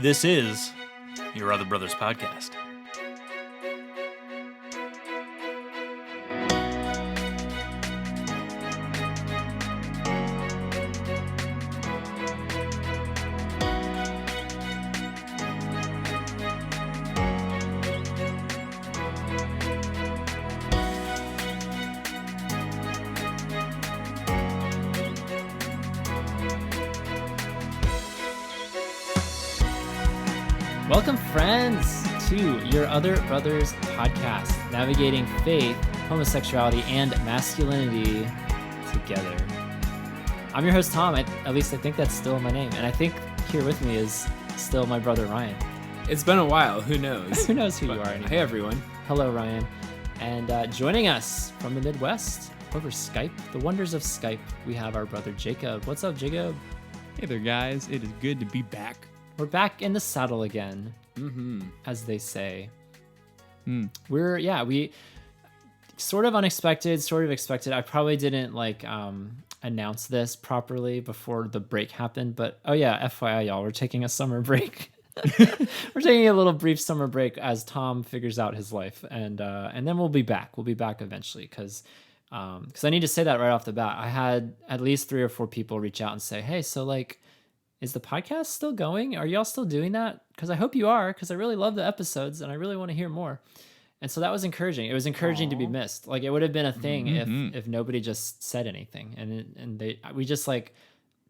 This is Your Other Brothers Podcast. Welcome, friends, to Your Other Brothers Podcast, navigating faith, homosexuality, and masculinity together. I'm your host, Tom. At least I think that's still my name. And I think here with me is still my brother, Ryan. It's been a while. Who knows? Who knows who you are anymore. Hey, everyone. Hello, Ryan. And joining us from the Midwest over Skype, the wonders of Skype, we have our brother, Jacob. What's up, Jacob? Hey there, guys. It is good to be back. We're back in the saddle again, as they say. We sort of unexpected, sort of expected. I probably didn't announce this properly before the break happened, but oh yeah, FYI, y'all, we're taking a summer break. We're taking a little brief summer break as Tom figures out his life, and then we'll be back. We'll be back eventually because I need to say that right off the bat. I had at least 3 or 4 people reach out and say, "Hey, so is the podcast still going? Are y'all still doing that? Because I hope you are, because I really love the episodes and I really want to hear more." And so that was encouraging. It was encouraging to be missed. It would have been a thing if nobody just said anything, and we just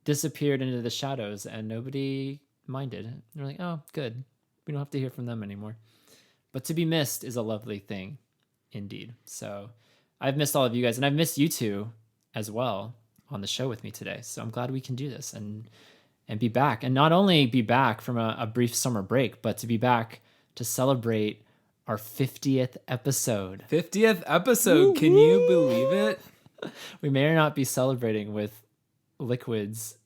disappeared into the shadows and nobody minded. They're like, "Oh, good. We don't have to hear from them anymore." But to be missed is a lovely thing, indeed. So I've missed all of you guys, and I've missed you two as well on the show with me today. So I'm glad we can do this and be back, and not only be back from a brief summer break, but to be back to celebrate our 50th episode. 50th episode. Woo-hoo! Can you believe it? We may or not be celebrating with liquids.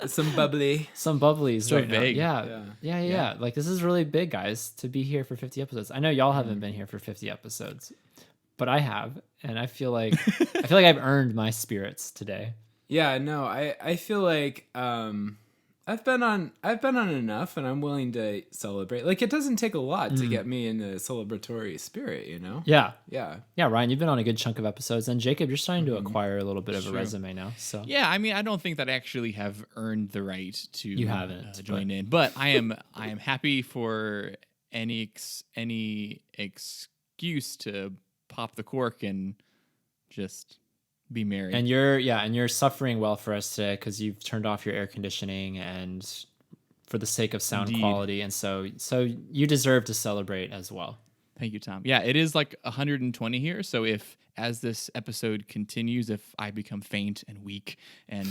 Some bubbly. Some bubblies So right vague. now. Yeah. This is really big, guys, to be here for 50 episodes. I know y'all haven't been here for 50 episodes, but I have, and I feel like I've earned my spirits today. Yeah, no, I feel like I've been on enough, and I'm willing to celebrate. It doesn't take a lot to get me in the celebratory spirit, you know? Yeah. Yeah. Yeah, Ryan, you've been on a good chunk of episodes, and Jacob, you're starting to acquire a little bit of a resume now. So Yeah, I mean, I don't think that I actually have earned the right to You haven't, join in, but I am happy for any excuse to pop the cork and just be merry. And you're suffering well for us today because you've turned off your air conditioning and for the sake of sound Indeed. quality, and so you deserve to celebrate as well. Thank you, Tom. Yeah, it is 120 here, so if as this episode continues, if I become faint and weak and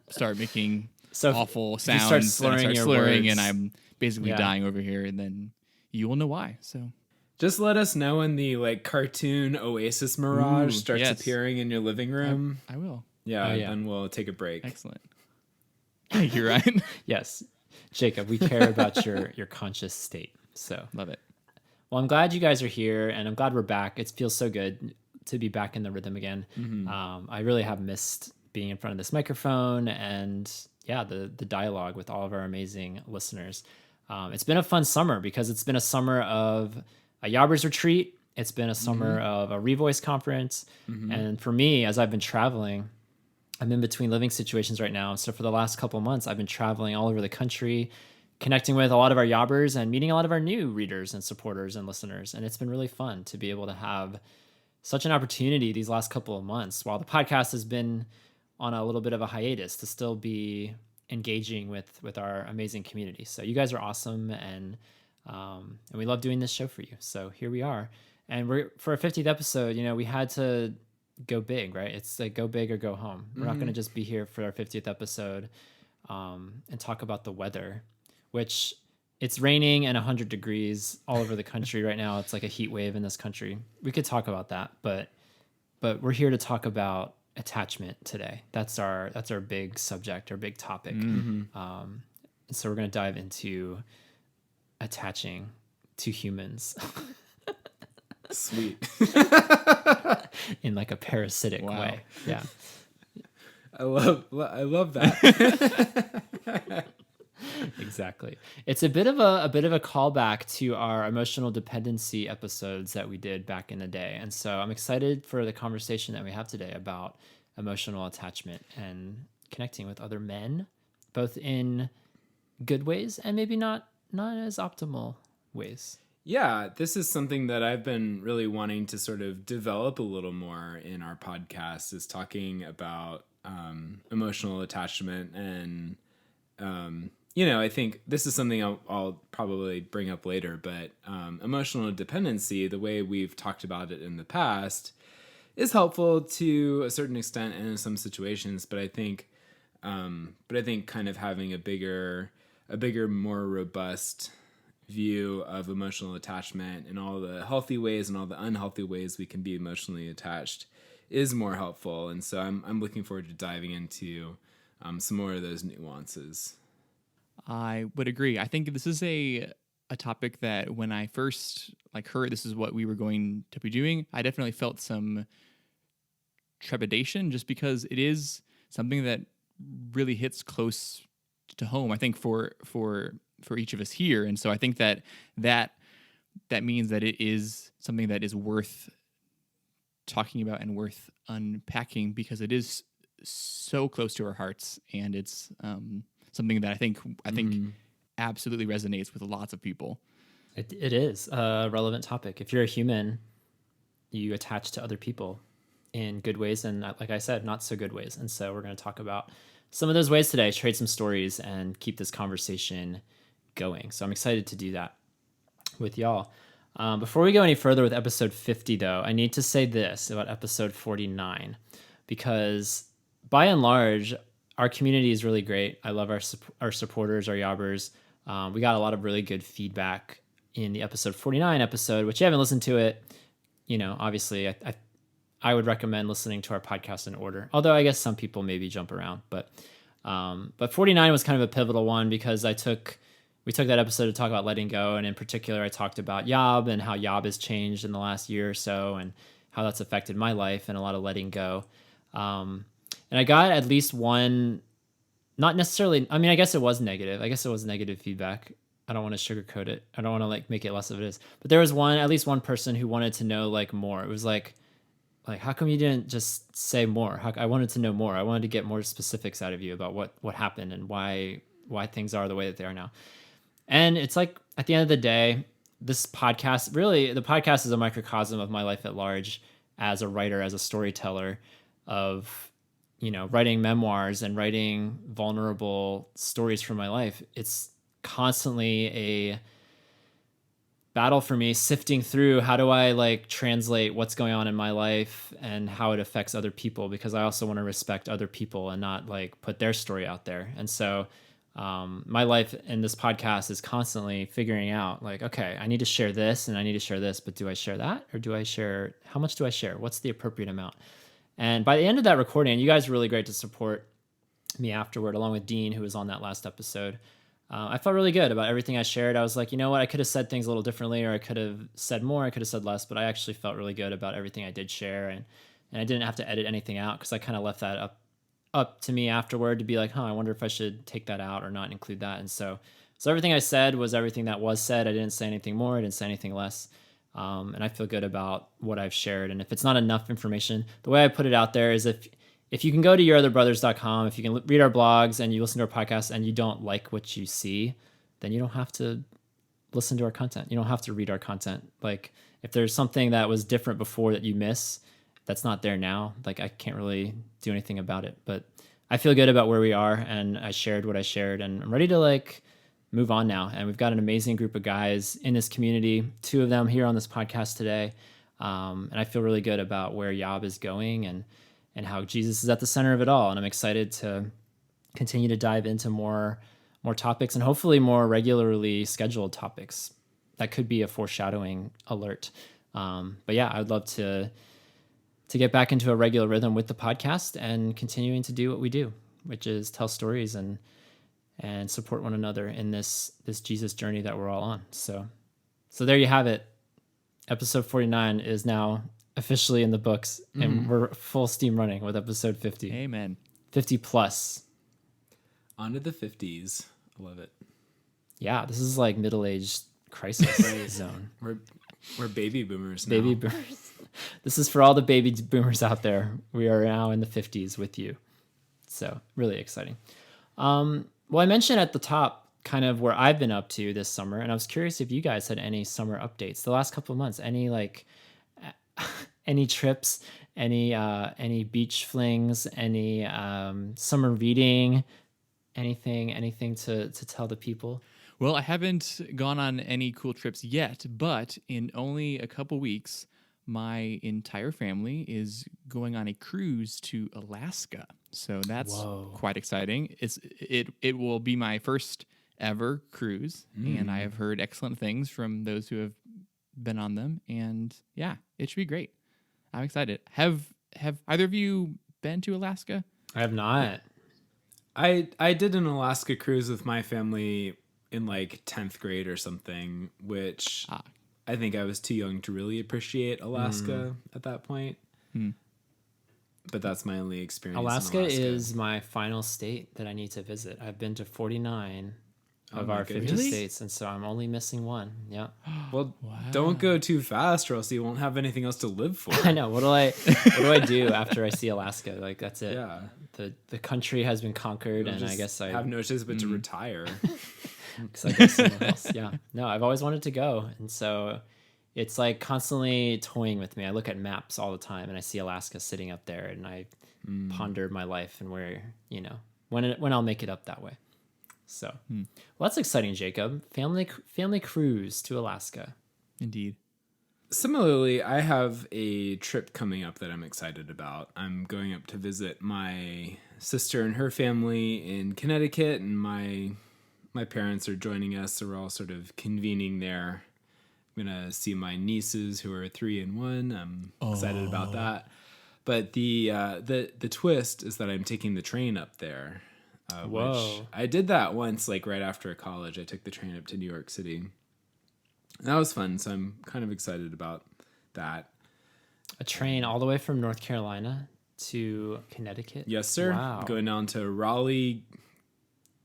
start making awful sounds, start slurring your words, and I'm basically dying over here, and then you will know why. So just let us know when the cartoon Oasis mirage starts appearing in your living room. I will. Yeah, then we'll take a break. Excellent. Thank you, Ryan. Yes, Jacob, we care about your conscious state. So Love it. Well, I'm glad you guys are here, and I'm glad we're back. It feels so good to be back in the rhythm again. I really have missed being in front of this microphone and the dialogue with all of our amazing listeners. It's been a fun summer because it's been a summer of a Yobbers retreat. It's been a summer of a Revoice conference. And for me, as I've been traveling, I'm in between living situations right now. So for the last couple months, I've been traveling all over the country, connecting with a lot of our Yobbers and meeting a lot of our new readers and supporters and listeners. And it's been really fun to be able to have such an opportunity these last couple of months, while the podcast has been on a little bit of a hiatus, to still be engaging with our amazing community. So you guys are awesome, and we love doing this show for you. So here we are, and we're for our 50th episode. We had to go big, right? It's go big or go home. We're not going to just be here for our 50th episode and talk about the weather, which it's raining and 100 degrees all over the country right now. It's like a heat wave in this country. We could talk about that, but we're here to talk about attachment today. That's our big subject, our big topic. So we're going to dive into attaching to humans. Sweet. In a parasitic way. Yeah. I love that. Exactly. It's a bit of a callback to our emotional dependency episodes that we did back in the day. And so I'm excited for the conversation that we have today about emotional attachment and connecting with other men, both in good ways and maybe not as optimal ways. Yeah, this is something that I've been really wanting to sort of develop a little more in our podcast, is talking about emotional attachment. And, I think this is something I'll probably bring up later, but emotional dependency, the way we've talked about it in the past, is helpful to a certain extent and in some situations. But I think kind of having a bigger, more robust view of emotional attachment and all the healthy ways and all the unhealthy ways we can be emotionally attached is more helpful. And so I'm looking forward to diving into some more of those nuances. I would agree. I think this is a topic that when I first heard this is what we were going to be doing, I definitely felt some trepidation, just because it is something that really hits close to home, I think, for each of us here. And so I think that means that it is something that is worth talking about and worth unpacking, because it is so close to our hearts, and it's something that I think absolutely resonates with lots of people. It is a relevant topic. If you're a human, you attach to other people in good ways and, like I said, not so good ways. And so we're going to talk about some of those ways today, trade some stories, and keep this conversation going. So I'm excited to do that with y'all. Before we go any further with episode 50, though, I need to say this about episode 49, because by and large, our community is really great. I love our supporters, our yobbers. We got a lot of really good feedback in the episode 49 episode, which you haven't listened to it. Obviously, I would recommend listening to our podcast in order. Although I guess some people maybe jump around, but 49 was kind of a pivotal one, because we took that episode to talk about letting go, and in particular, I talked about Yob and how Yob has changed in the last year or so, and how that's affected my life and a lot of letting go. And I got at least one, not necessarily, I mean, I guess it was negative. I guess it was negative feedback. I don't want to sugarcoat it. I don't want to make it less of it is. But there was at least one person who wanted to know more. It was like, how come you didn't just say more? I wanted to know more. I wanted to get more specifics out of you about what happened and why things are the way that they are now. And it's at the end of the day, this podcast, really, the podcast is a microcosm of my life at large as a writer, as a storyteller, of writing memoirs and writing vulnerable stories from my life. It's constantly a battle for me, sifting through how do I translate what's going on in my life and how it affects other people, because I also want to respect other people and not put their story out there. And so my life in this podcast is constantly figuring out okay, I need to share this and I need to share this, but do I share that, or how much do I share? What's the appropriate amount? And by the end of that recording, you guys were really great to support me afterward, along with Dean, who was on that last episode. I felt really good about everything I shared. I was like, you know what? I could have said things a little differently, or I could have said more, I could have said less, but I actually felt really good about everything I did share. And I didn't have to edit anything out, because I kind of left that up to me afterward to be like, I wonder if I should take that out or not include that. And so everything I said was everything that was said. I didn't say anything more. I didn't say anything less. And I feel good about what I've shared. And if it's not enough information, the way I put it out there is if you can go to yourotherbrothers.com, if you can read our blogs and you listen to our podcast and you don't like what you see, then you don't have to listen to our content. You don't have to read our content. If there's something that was different before that you miss, that's not there now, I can't really do anything about it. But I feel good about where we are, and I shared what I shared, and I'm ready to move on now. And we've got an amazing group of guys in this community, 2 of them here on this podcast today. And I feel really good about where Yob is going and how Jesus is at the center of it all. And I'm excited to continue to dive into more topics, and hopefully more regularly scheduled topics. That could be a foreshadowing alert. But yeah, I'd love to get back into a regular rhythm with the podcast and continuing to do what we do, which is tell stories and support one another in this Jesus journey that we're all on. So there you have it. Episode 49 is now officially in the books, and we're full steam running with episode 50. Amen. 50 plus. On to the 50s. I love it. Yeah, this is like middle-aged crisis zone. We're baby boomers now. Baby boomers. This is for all the baby boomers out there. We are now in the 50s with you. So really exciting. Well, I mentioned at the top kind of where I've been up to this summer, and I was curious if you guys had any summer updates the last couple of months. Any like any trips, any beach flings, any summer reading, anything to tell the people? Well, I haven't gone on any cool trips yet, but in only a couple weeks, my entire family is going on a cruise to Alaska. So that's quite exciting. It will be my first ever cruise, and I have heard excellent things from those who have been on them. And yeah, it should be great. I'm excited. Have either of you been to Alaska? I have not. I did an Alaska cruise with my family in like 10th grade or something, which I think I was too young to really appreciate Alaska at that point. But that's my only experience. Alaska is my final state that I need to visit. I've been to 49 of our 50 states, and so I'm only missing one. Yeah. Well, don't go too fast, or else you won't have anything else to live for. I know. What do I do after I see Alaska? Like, that's it. Yeah. The country has been conquered, You'll and I guess I have no choice but to retire. because I go somewhere else. Yeah. No, I've always wanted to go, and so it's like constantly toying with me. I look at maps all the time, and I see Alaska sitting up there, and I ponder my life and where when I'll make it up that way. So, well, that's exciting, Jacob. Family cruise to Alaska. Indeed. Similarly, I have a trip coming up that I'm excited about. I'm going up to visit my sister and her family in Connecticut, and my parents are joining us, so we're all sort of convening there. I'm gonna see my nieces who are 3 and 1. I'm excited about that. But the twist is that I'm taking the train up there. Which I did that once, like right after college. I took the train up to New York City. And that was fun, so I'm kind of excited about that. A train all the way from North Carolina to Connecticut? Yes, sir. Wow. Going down to Raleigh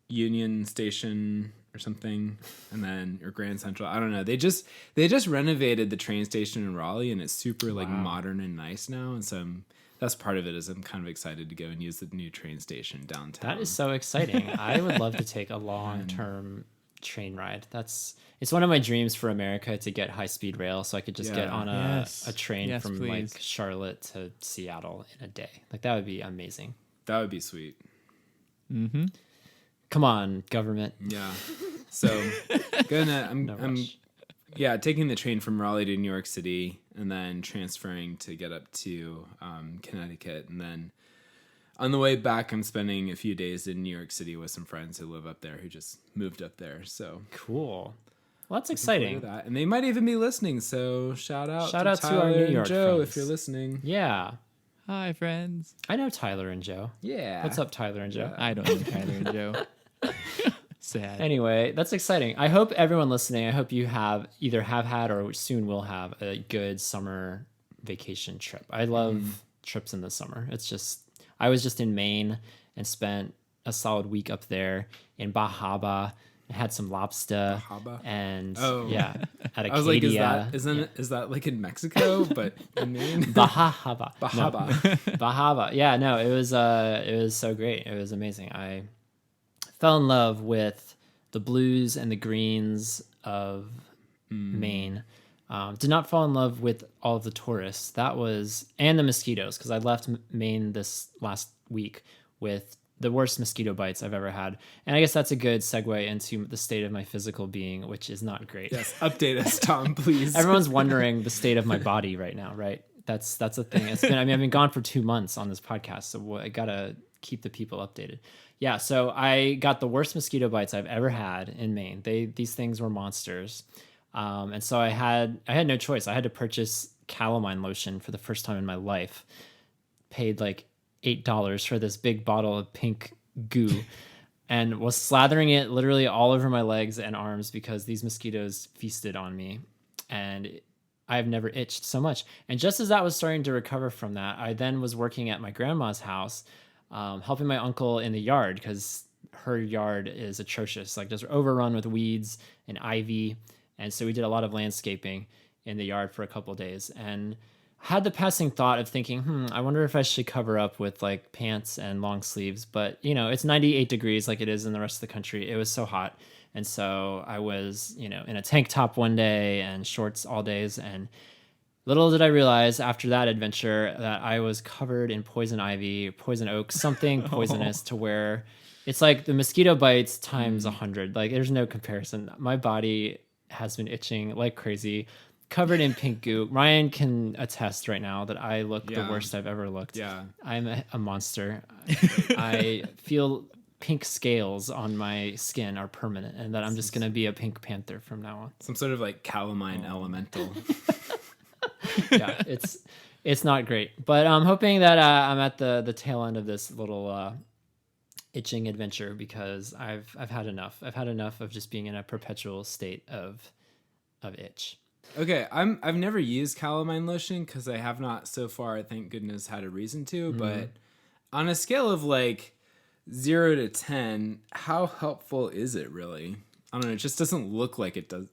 Union Station or something, and then or Grand Central. I don't know. They just renovated the train station in Raleigh, and it's super like modern and nice now. And so that's part of it. Is I'm kind of excited to go and use the new train station downtown. That is so exciting. I would love to take a long-term train ride. It's one of my dreams for America to get high-speed rail, so I could just get on a train from like Charlotte to Seattle in a day. Like that would be amazing. That would be sweet. Mm-hmm. Come on, government. Yeah. So I'm taking the train from Raleigh to New York City, and then transferring to get up to Connecticut, and then on the way back, I'm spending a few days in New York City with some friends who live up there, who just moved up there. So cool. Well, that's exciting. That. And they might even be listening. So shout out to our New York Joe friends. if you're listening. Yeah. Hi, friends. I know Tyler and Joe. Yeah. What's up, Tyler and Joe? I don't know Tyler and Joe. Sad. Anyway, that's exciting. I hope everyone listening, I hope you either have had or soon will have a good summer vacation trip. I love trips in the summer. I was just in Maine and spent a solid week up there in Bahaba. I had some lobster. Bahaba? And at Acadia. I was like, is that like in Mexico, but in Maine? Bahaba. Bahaba. No. Bahaba. Yeah, no, it was so great. It was amazing. I fell in love with the blues and the greens of Maine. Did not fall in love with all of the tourists. And the mosquitoes, because I left Maine this last week with the worst mosquito bites I've ever had. And I guess that's a good segue into the state of my physical being, which is not great. Yes, update us, Tom, please. Everyone's wondering the state of my body right now, right? That's a thing. I've been gone for 2 months on this podcast, so I gotta keep the people updated. Yeah, so I got the worst mosquito bites I've ever had in Maine. These things were monsters. And so I had no choice. I had to purchase calamine lotion for the first time in my life. Paid like $8 for this big bottle of pink goo and was slathering it literally all over my legs and arms because these mosquitoes feasted on me. And I've never itched so much. And just as I was starting to recover from that, I then was working at my grandma's house, helping my uncle in the yard because her yard is atrocious, like just overrun with weeds and ivy. And so we did a lot of landscaping in the yard for a couple of days, and had the passing thought of thinking, I wonder if I should cover up with like pants and long sleeves. But it's 98 degrees like it is in the rest of the country. It was so hot. And so I was, in a tank top one day and shorts all days. And little did I realize after that adventure that I was covered in poison ivy, poison oak, something poisonous to where it's like the mosquito bites times 100. Like there's no comparison. My body has been itching like crazy, covered in pink goo. Ryan can attest right now that I look the worst I've ever looked. Yeah. I'm a monster. I feel pink scales on my skin are permanent, and that I'm just going to be a pink panther from now on. Some sort of like calamine elemental. Yeah, it's not great. But I'm hoping that I'm at the tail end of this little itching adventure, because I've had enough. I've had enough of just being in a perpetual state of itch. Okay, I've never used calamine lotion because I have not so far, thank goodness, had a reason to. But on a scale of like 0 to 10, how helpful is it really? I don't know. It just doesn't look like it does.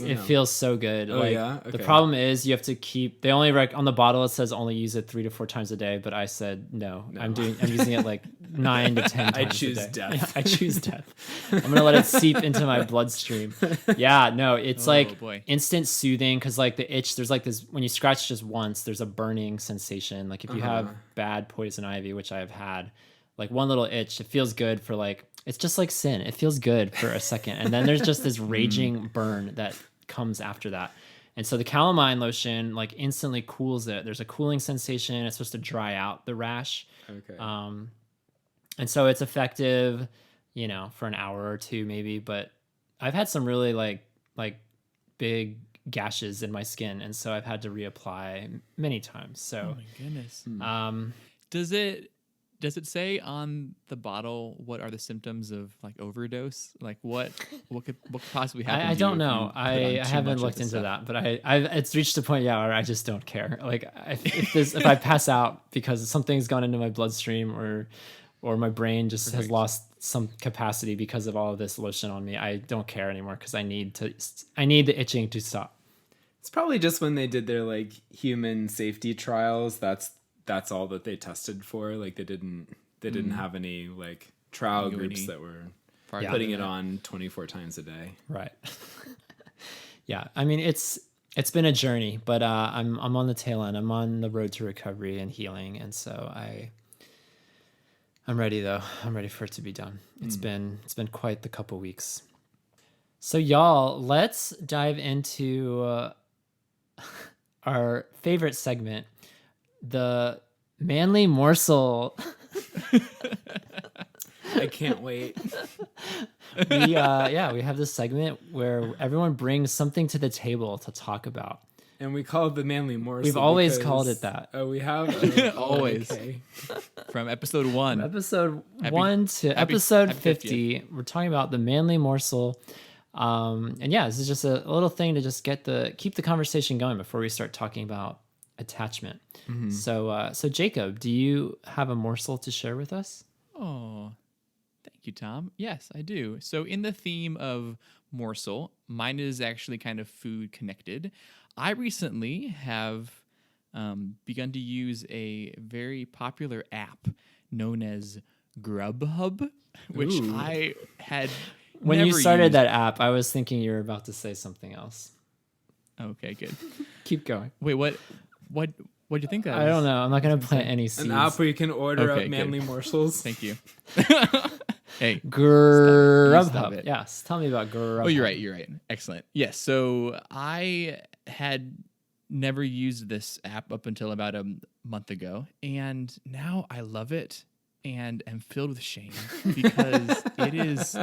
It feels so good. Oh, like, yeah? Okay. The problem is you have to keep. They only on the bottle it says only use it 3 to 4 times a day, but I said no. I'm using it like 9 to 10 times I choose a day. death. Yeah, I choose death. I'm gonna let it seep into my bloodstream. Yeah, no, it's instant soothing, because like the itch, there's like this when you scratch just once, there's a burning sensation. Like if you have bad poison ivy, which I've had, like one little itch, it feels good for like. It's just like sin. It feels good for a second. And then there's just this raging burn that comes after that. And so the calamine lotion like instantly cools it. There's a cooling sensation. It's supposed to dry out the rash. Okay. And so it's effective, for an hour or two maybe. But I've had some really like big gashes in my skin. And so I've had to reapply many times. So, oh my goodness. Does it say on the bottle what are the symptoms of like overdose? Like what could possibly happen? I don't know. I haven't looked into that, but it's reached a point where I just don't care. Like if I pass out because something's gone into my bloodstream or my brain just has lost some capacity because of all of this lotion on me, I don't care anymore, because I need the itching to stop. It's probably just when they did their like human safety trials. That's all that they tested for. Like they didn't have any like trial groups that were putting it on 24 times a day. Right. Yeah. I mean, it's been a journey, but I'm on the tail end. I'm on the road to recovery and healing, and so I'm ready though. I'm ready for it to be done. It's been quite the couple weeks. So y'all, let's dive into our favorite segment, the manly morsel. I can't wait. We have this segment where everyone brings something to the table to talk about. And we call it the manly morsel. We've always called it that. Oh, we have? Always. Okay. From episode 1. From episode 1 to episode 50, we're talking about the manly morsel. And yeah, this is just a little thing to just keep the conversation going before we start talking about attachment. So Jacob, do you have a morsel to share with us? Oh, thank you, Tom. Yes, I do. So in the theme of morsel, mine is actually kind of food connected. I recently have begun to use a very popular app known as Grubhub, which I had when you started that app, I was thinking you were about to say something else. Okay, good. Keep going. Wait, what do you think that I don't know. I'm not going to plant any seeds. An app where you can order up manly morsels. Thank you. Hey, Grubhub. Yes, tell me about Grubhub. Oh, you're right. Excellent. Yes, so I had never used this app up until about a month ago, and now I love it and am filled with shame because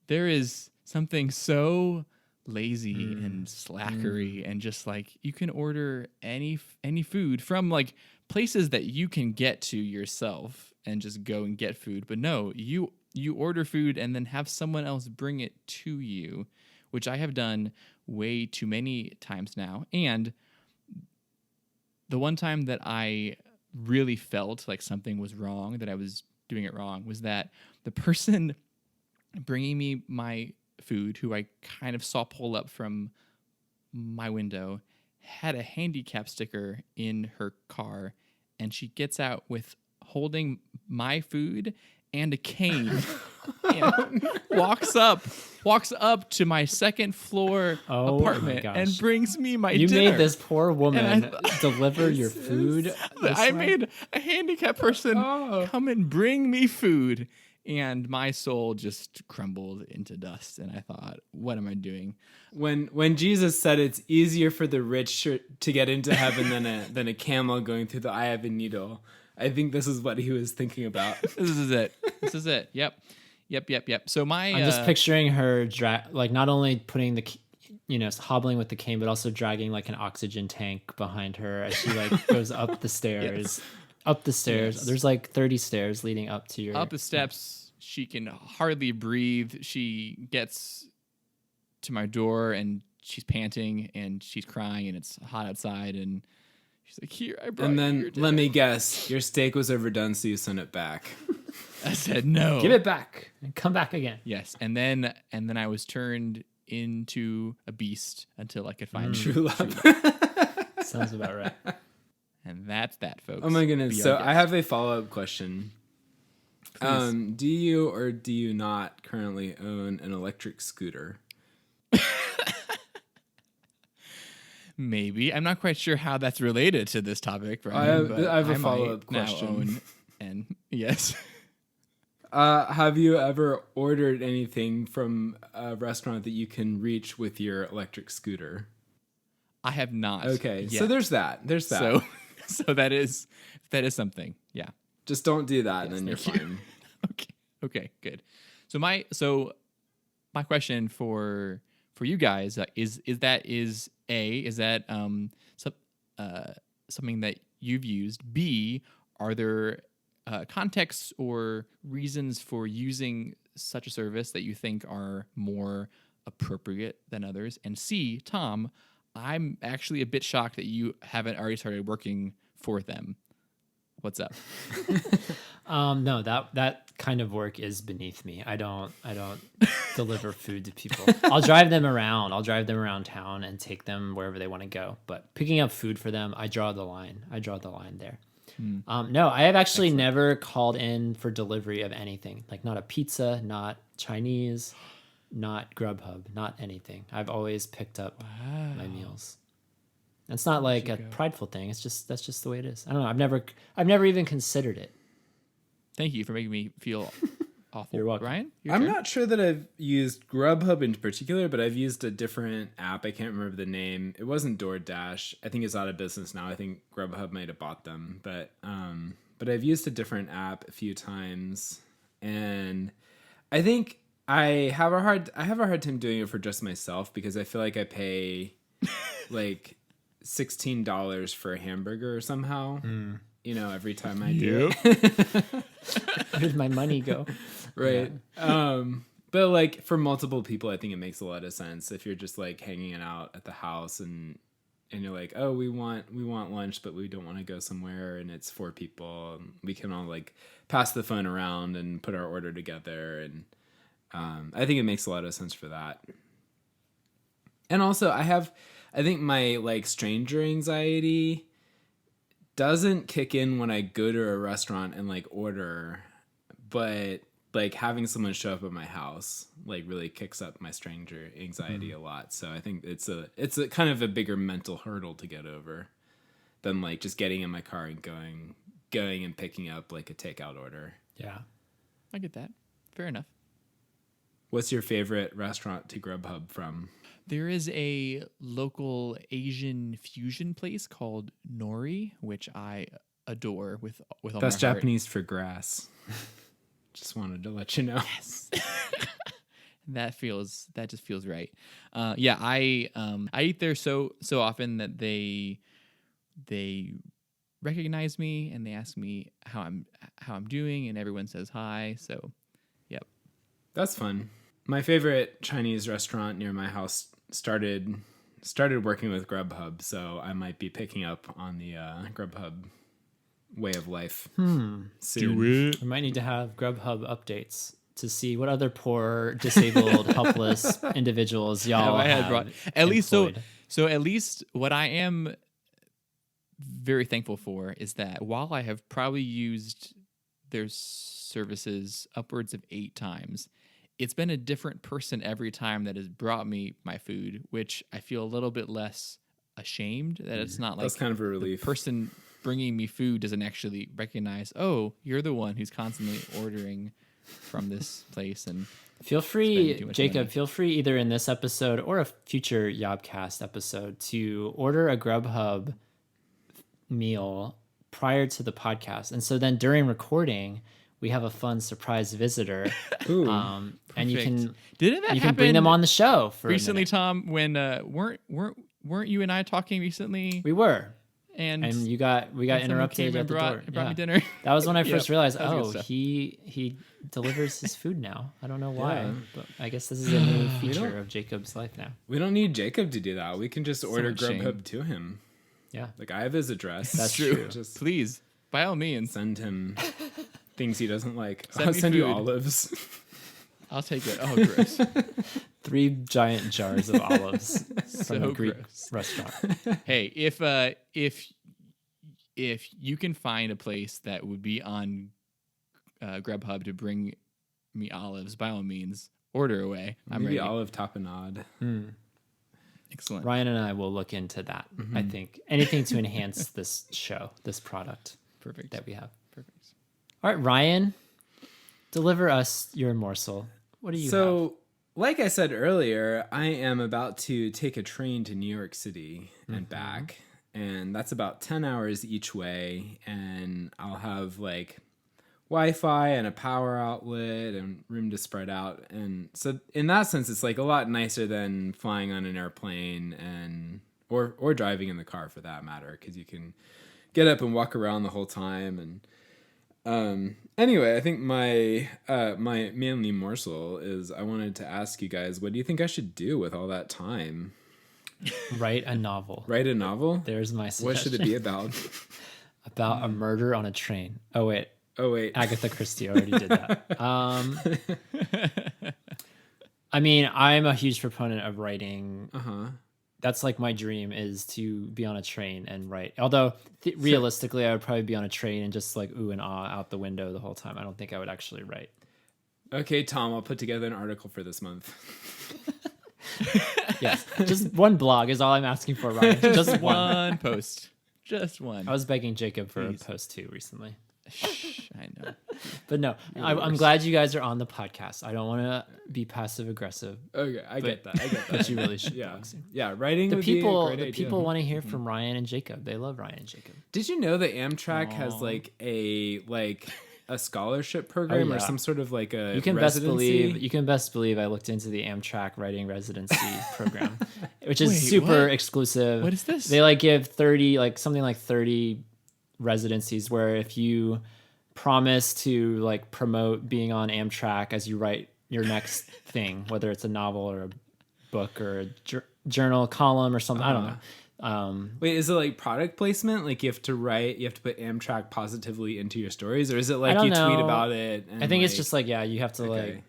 there is something so lazy and slackery and just like you can order any food from like places that you can get to yourself and just go and get food, but no, you order food and then have someone else bring it to you, which I have done way too many times now. And the one time that I really felt like something was wrong, that I was doing it wrong was that the person bringing me my food, who I kind of saw pull up from my window, had a handicap sticker in her car, and she gets out with holding my food and a cane and walks up to my second floor Oh my apartment gosh. and brings me my You dinner. made this poor woman And deliver your food. I made a handicapped person come and bring me food, and my soul just crumbled into dust. And I thought, what am I doing? When Jesus said it's easier for the rich to get into heaven than a camel going through the eye of a needle, I think this is what he was thinking about. This is it. This is it. Yep. So I'm just picturing her not only putting hobbling with the cane, but also dragging like an oxygen tank behind her as she like goes up the stairs. Up the stairs. Yes. There's like 30 stairs leading up to your... Up the steps. She can hardly breathe. She gets to my door and she's panting and she's crying and it's hot outside and she's like, "Here, I brought And you then your dinner." let me guess, your steak was overdone, so you sent it back. I said no. Give it back and come back again. Yes, and then I was turned into a beast until I could find True love. Sounds about right. And that's that, folks. Oh my goodness. Be So our guest. I have a follow-up question. Please. Do you or do you not currently own an electric scooter? Maybe. I'm not quite sure how that's related to this topic, Brian. I have a might follow-up now question. own and yes. Have you ever ordered anything from a restaurant that you can reach with your electric scooter? I have not. Okay, yet. so there's that. So that is something. Yeah. Just don't do that, and then you're thank you. fine. Okay, good. So my question for you guys is that something that you've used? B, are there contexts or reasons for using such a service that you think are more appropriate than others? And C, Tom, I'm actually a bit shocked that you haven't already started working for them. What's up? No, that kind of work is beneath me. I don't deliver food to people. I'll drive them around town and take them wherever they want to go. But picking up food for them, I draw the line there. No, I have actually never called in for delivery of anything, like not a pizza, not Chinese, not Grubhub, not anything. I've always picked up my meals. It's not like a prideful thing. That's just the way it is. I don't know. I've never even considered it. Thank you for making me feel awful. You're welcome. Ryan? I'm not sure that I've used Grubhub in particular, but I've used a different app. I can't remember the name. It wasn't DoorDash. I think it's out of business now. I think Grubhub might have bought them, but I've used a different app a few times, and I think I have a hard time doing it for just myself because I feel like I pay like $16 for a hamburger somehow. Every time I do it. Where did my money go? Right. Yeah. But like for multiple people, I think it makes a lot of sense if you're just like hanging out at the house and you're like, oh, we want lunch, but we don't want to go somewhere, and it's 4 people. And we can all like pass the phone around and put our order together, and I think it makes a lot of sense for that. And also, I think my like stranger anxiety doesn't kick in when I go to a restaurant and like order, but like having someone show up at my house like really kicks up my stranger anxiety a lot. So I think it's a kind of a bigger mental hurdle to get over than like just getting in my car and going and picking up like a takeout order. Yeah. I get that. Fair enough. What's your favorite restaurant to Grubhub from? There is a local Asian fusion place called Nori, which I adore with all That's my heart. Japanese for grass. Just wanted to let you know. Yes. That just feels right. I eat there so often that they recognize me and they ask me how I'm doing, and everyone says hi. So, yep. That's fun. My favorite Chinese restaurant near my house started working with Grubhub, so I might be picking up on the Grubhub way of life. Do Soon. it. We might need to have Grubhub updates to see what other poor, disabled, helpless individuals y'all have at least employed. so at least what I am very thankful for is that while I have probably used their services upwards of 8 times, it's been a different person every time that has brought me my food, which I feel a little bit less ashamed that it's not like That's kind of a relief. the person bringing me food doesn't actually recognize, oh, you're the one who's constantly ordering from this place. And Feel spending free, too much Jacob, money. feel free either in this episode or a future YOBcast episode to order a Grubhub meal prior to the podcast. And so then during recording, we have a fun surprise visitor. Ooh. And you can Didn't that you happen can bring them on the show for recently, a minute. Tom? When weren't you and I talking recently? We were. And And we got someone interrupted came at and the door. brought me Yeah. dinner. That was when I Yep, first realized, that was good oh, stuff. he delivers his food now. I don't know why, Yeah. but I guess this is a new feature of Jacob's life now. We don't need Jacob to do that. We can just order much shame. Grubhub to him. Yeah. Like, I have his address. That's true. Just Please, by all means, send him things he doesn't like. Send I'll me send you food. olives. I'll take it. Oh, gross. 3 giant jars of olives So from a Greek gross. restaurant. Hey, if you can find a place that would be on Grubhub to bring me olives, by all means, order away. I'm Maybe ready. olive tapenade. Excellent. Ryan and I will look into that. I think anything to enhance this show, this product Perfect. that we have. Perfect. All right, Ryan, deliver us your morsel. What do you have? So, like I said earlier, I am about to take a train to New York City and back. And that's about 10 hours each way. And I'll have like Wi-Fi and a power outlet and room to spread out. And so in that sense, it's like a lot nicer than flying on an airplane and or driving in the car for that matter, because you can get up and walk around the whole time. And anyway, I think my manly morsel is I wanted to ask you guys, what do you think I should do with all that time? Write a novel. Write a novel? There's my suggestion. What should it be about? About a murder on a train. Oh, wait. Oh, wait. Agatha Christie already did that. I mean, I'm a huge proponent of writing. Uh-huh. That's like my dream is to be on a train and write. Although realistically, I would probably be on a train and just like ooh and ah out the window the whole time. I don't think I would actually write. Okay, Tom, I'll put together an article for this month. Yes, just one blog is all I'm asking for, Ryan. Just one. One post. Just one. I was begging Jacob for Please. a post too recently. Shh, I know. But no, I'm glad you guys are on the podcast. I don't want to be passive aggressive, Okay, I get that. but you really should. Yeah, blog soon. yeah. Writing The would be a people, great the idea. people want to hear from Ryan and Jacob. They love Ryan and Jacob. Did you know that Amtrak has like a scholarship program Oh, or yeah. some sort of like a You can residency? best believe I looked into the Amtrak writing residency program, which is Wait, super what? exclusive. What is this? They like give 30 residencies where if you promise to like promote being on Amtrak as you write your next thing, whether it's a novel or a book or a journal column or something, I don't know. Wait, is it like product placement? Like you have to put Amtrak positively into your stories, or is it I like don't you tweet know. about it? And I think it's like- just like, yeah, you have to Okay. like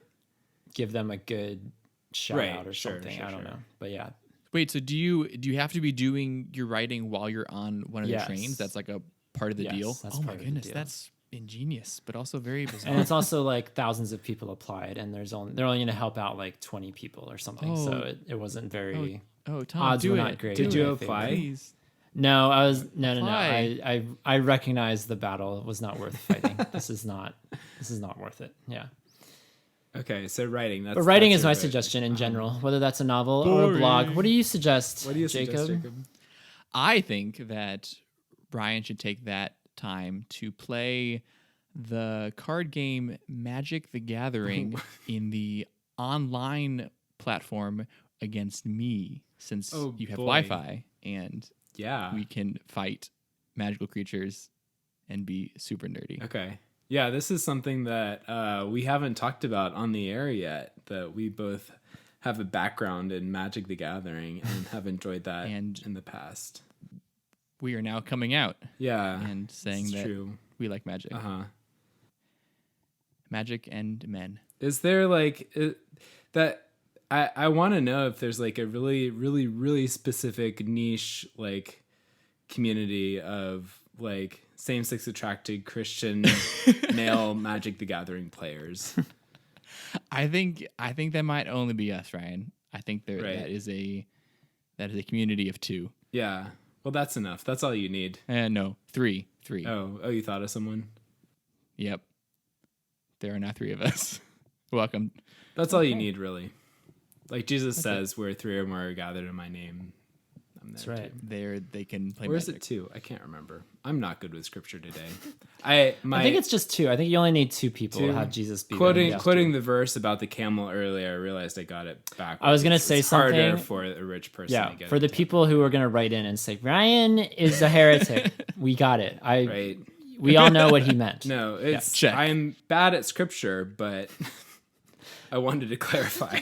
give them a good shout Right, out or sure, something. sure, I don't sure. know. But yeah, Wait, so do you have to be doing your writing while you're on one of Yes. the trains? That's like a part of the Yes, deal? that's Oh my part of the goodness, deal. that's ingenious, but also very bizarre. and it's also like thousands of people applied, and they're only going to help out like 20 people or something. So Oh. it wasn't very. Oh, Tom, Odds do were it. not great. Did in you my apply? favor. Please. No, I was no. Apply. I recognized the battle was not worth fighting. This is not worth it. Yeah, Okay, so writing. That's but writing that's is your my vote. suggestion in general, whether that's a novel or a blog. Boring. What do you suggest? What do you Jacob? suggest, Jacob? I think that Brian should take that time to play the card game Magic the Gathering in the online platform against me, since Oh, you have boy. Wi-Fi and Yeah. we can fight magical creatures and be super nerdy. Okay. Yeah, this is something that we haven't talked about on the air yet, that we both have a background in Magic the Gathering and have enjoyed that And- in the past. we are now coming out Yeah. and saying it's that true. we like magic. Magic and men. Is there like that? I want to know if there's like a really, really, really specific niche like community of like same-sex attracted Christian male Magic the Gathering players. I think that might only be us, Ryan. I think there Right. that is a community of 2. Yeah. Well, that's enough. That's all you need. No, 3. Oh, you thought of someone? Yep. There are now 3 of us. Welcome. That's all you need, really. Like Jesus says, where 3 or more are gathered in my name, I'm there. That's right. Too. They can play Where is magic. it 2? I can't remember. I'm not good with scripture today. I think it's just 2. I think you only need 2 people to have Jesus be there. quoting the verse about the camel earlier. I realized I got it backwards. I was gonna say it's harder something. for a rich person. Yeah, to get for it the to. people who are going to write in and say Ryan is a heretic, we got it. Right. We all know what he meant. No, it's check. I'm bad at scripture, but I wanted to clarify.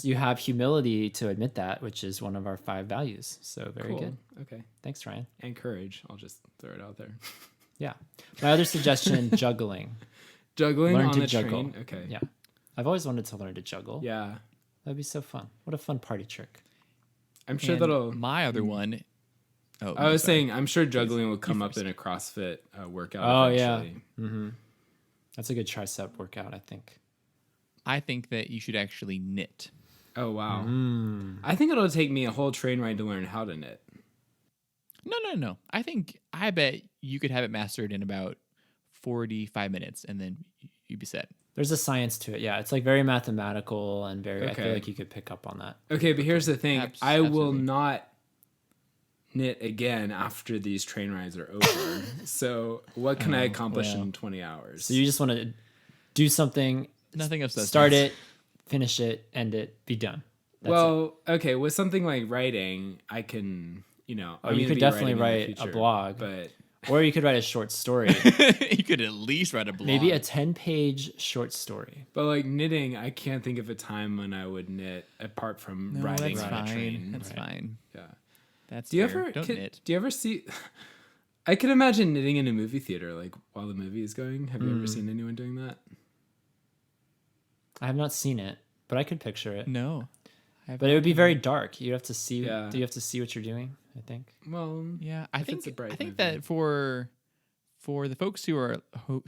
You have humility to admit that, which is one of our 5 values. So very Cool. good. Okay. Thanks, Ryan. And courage. I'll just throw it out there. Yeah. My other suggestion: juggling. Juggling Learn on to the juggle. train. Okay. Yeah, I've always wanted to learn to juggle. Yeah. That'd be so fun. What a fun party trick. I'm sure And that'll. my other one. Oh, I was sorry. saying, I'm sure juggling will come up in a CrossFit workout. Oh, eventually. yeah. That's a good tricep workout, I think. I think that you should actually knit. Oh wow. I think it'll take me a whole train ride to learn how to knit. No. I bet you could have it mastered in about 45 minutes, and then you'd be set. There's a science to it. Yeah, it's like very mathematical and very. I Okay. feel like you could pick up on that. Okay, but here's the thing. I will Absolutely. not knit again after these train rides are over. So what can I accomplish well. in 20 hours? So you just want to do something, Nothing of substance. start it, finish it, end it, be done. That's it. well, okay, with something like writing, I can, Oh, you could definitely write a blog. But Or you could write a short story. You could at least write a blog. Maybe a 10-page short story. but like knitting, I can't think of a time when I would knit apart from No, riding that's on fine. a train. That's fine. Yeah. That's Do you fair. ever Don't knit. do you ever see I could imagine knitting in a movie theater like while the movie is going. Have you ever seen anyone doing that? I have not seen it, but I could picture it. No. But it would be very dark. You have to see. Yeah. Do you have to see what you're doing? I think. Well, Yeah, If it's a bright movie. that for the folks who are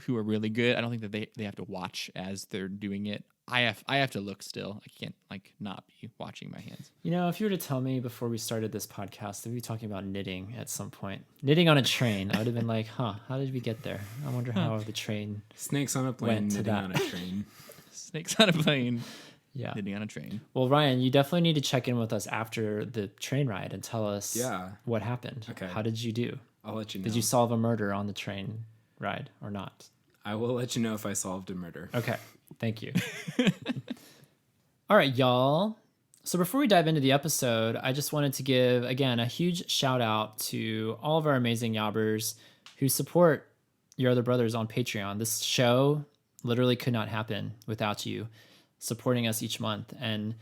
really good, I don't think that they have to watch as they're doing it. I have to look still. I can't like not be watching my hands. You know, if you were to tell me before we started this podcast that we'd be talking about knitting at some point, knitting on a train, I would have been like, "Huh? How did we get there? I wonder how the train." snakes on a plane, Went to knitting that. on a train. Snakes on a plane, Yeah. knitting on a train. Well, Ryan, you definitely need to check in with us after the train ride and tell us Yeah. what happened. Okay. How did you do? I'll let you know. Did you solve a murder on the train ride or not? I will let you know if I solved a murder. Okay. Thank you. All right, y'all. So before we dive into the episode, I just wanted to give, again, a huge shout out to all of our amazing yobbers who support Your Other Brothers on Patreon. This show literally could not happen without you supporting us each month. And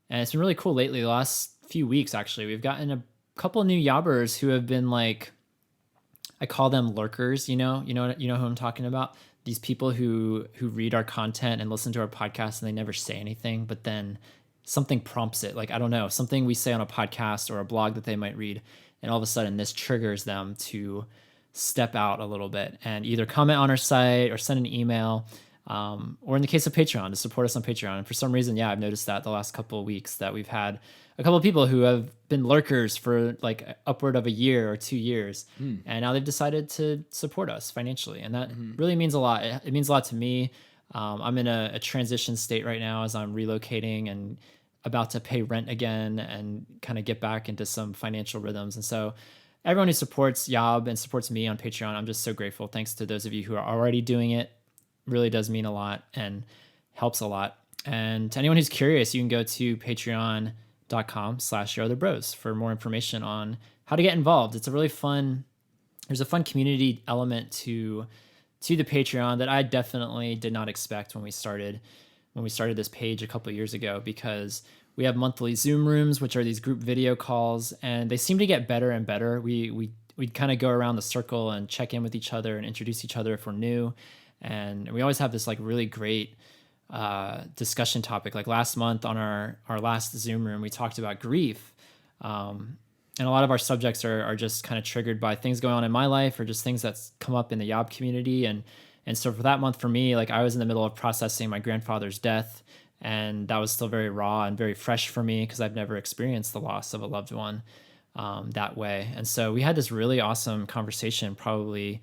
it's been really cool lately. The last few weeks, actually, we've gotten a couple new yobbers who have been like, I call them lurkers, you know who I'm talking about? These people who read our content and listen to our podcast and they never say anything, but then something prompts it. Like, I don't know, something we say on a podcast or a blog that they might read. And all of a sudden this triggers them to step out a little bit and either comment on our site or send an email. Or in the case of Patreon, to support us on Patreon. And for some reason, yeah, I've noticed that the last couple of weeks that we've had a couple of people who have been lurkers for like upward of a year or 2 years. And now they've decided to support us financially. And that really means a lot. It means a lot to me. I'm in a transition state right now as I'm relocating and about to pay rent again and kind of get back into some financial rhythms. And so everyone who supports Yob and supports me on Patreon, I'm just so grateful. Thanks to those of you who are already doing it. Really does mean a lot and helps a lot. And to anyone who's curious, you can go to patreon.com/yourotherbros for more information on how to get involved. It's a really fun, there's a fun community element to the Patreon that I definitely did not expect when we started. when we started this page a couple of years ago, because we have monthly Zoom rooms, which are these group video calls, and they seem to get better and better. We'd kind of go around the circle and check in with each other and introduce each other if we're new. And we always have this like really great discussion topic. Like last month on our last Zoom room, we talked about grief. And a lot of our subjects are just kind of triggered by things going on in my life or just things that's come up in the Yob community. And so for that month for me, like I was in the middle of processing my grandfather's death, and that was still very raw and very fresh for me because I've never experienced the loss of a loved one that way. And so we had this really awesome conversation, probably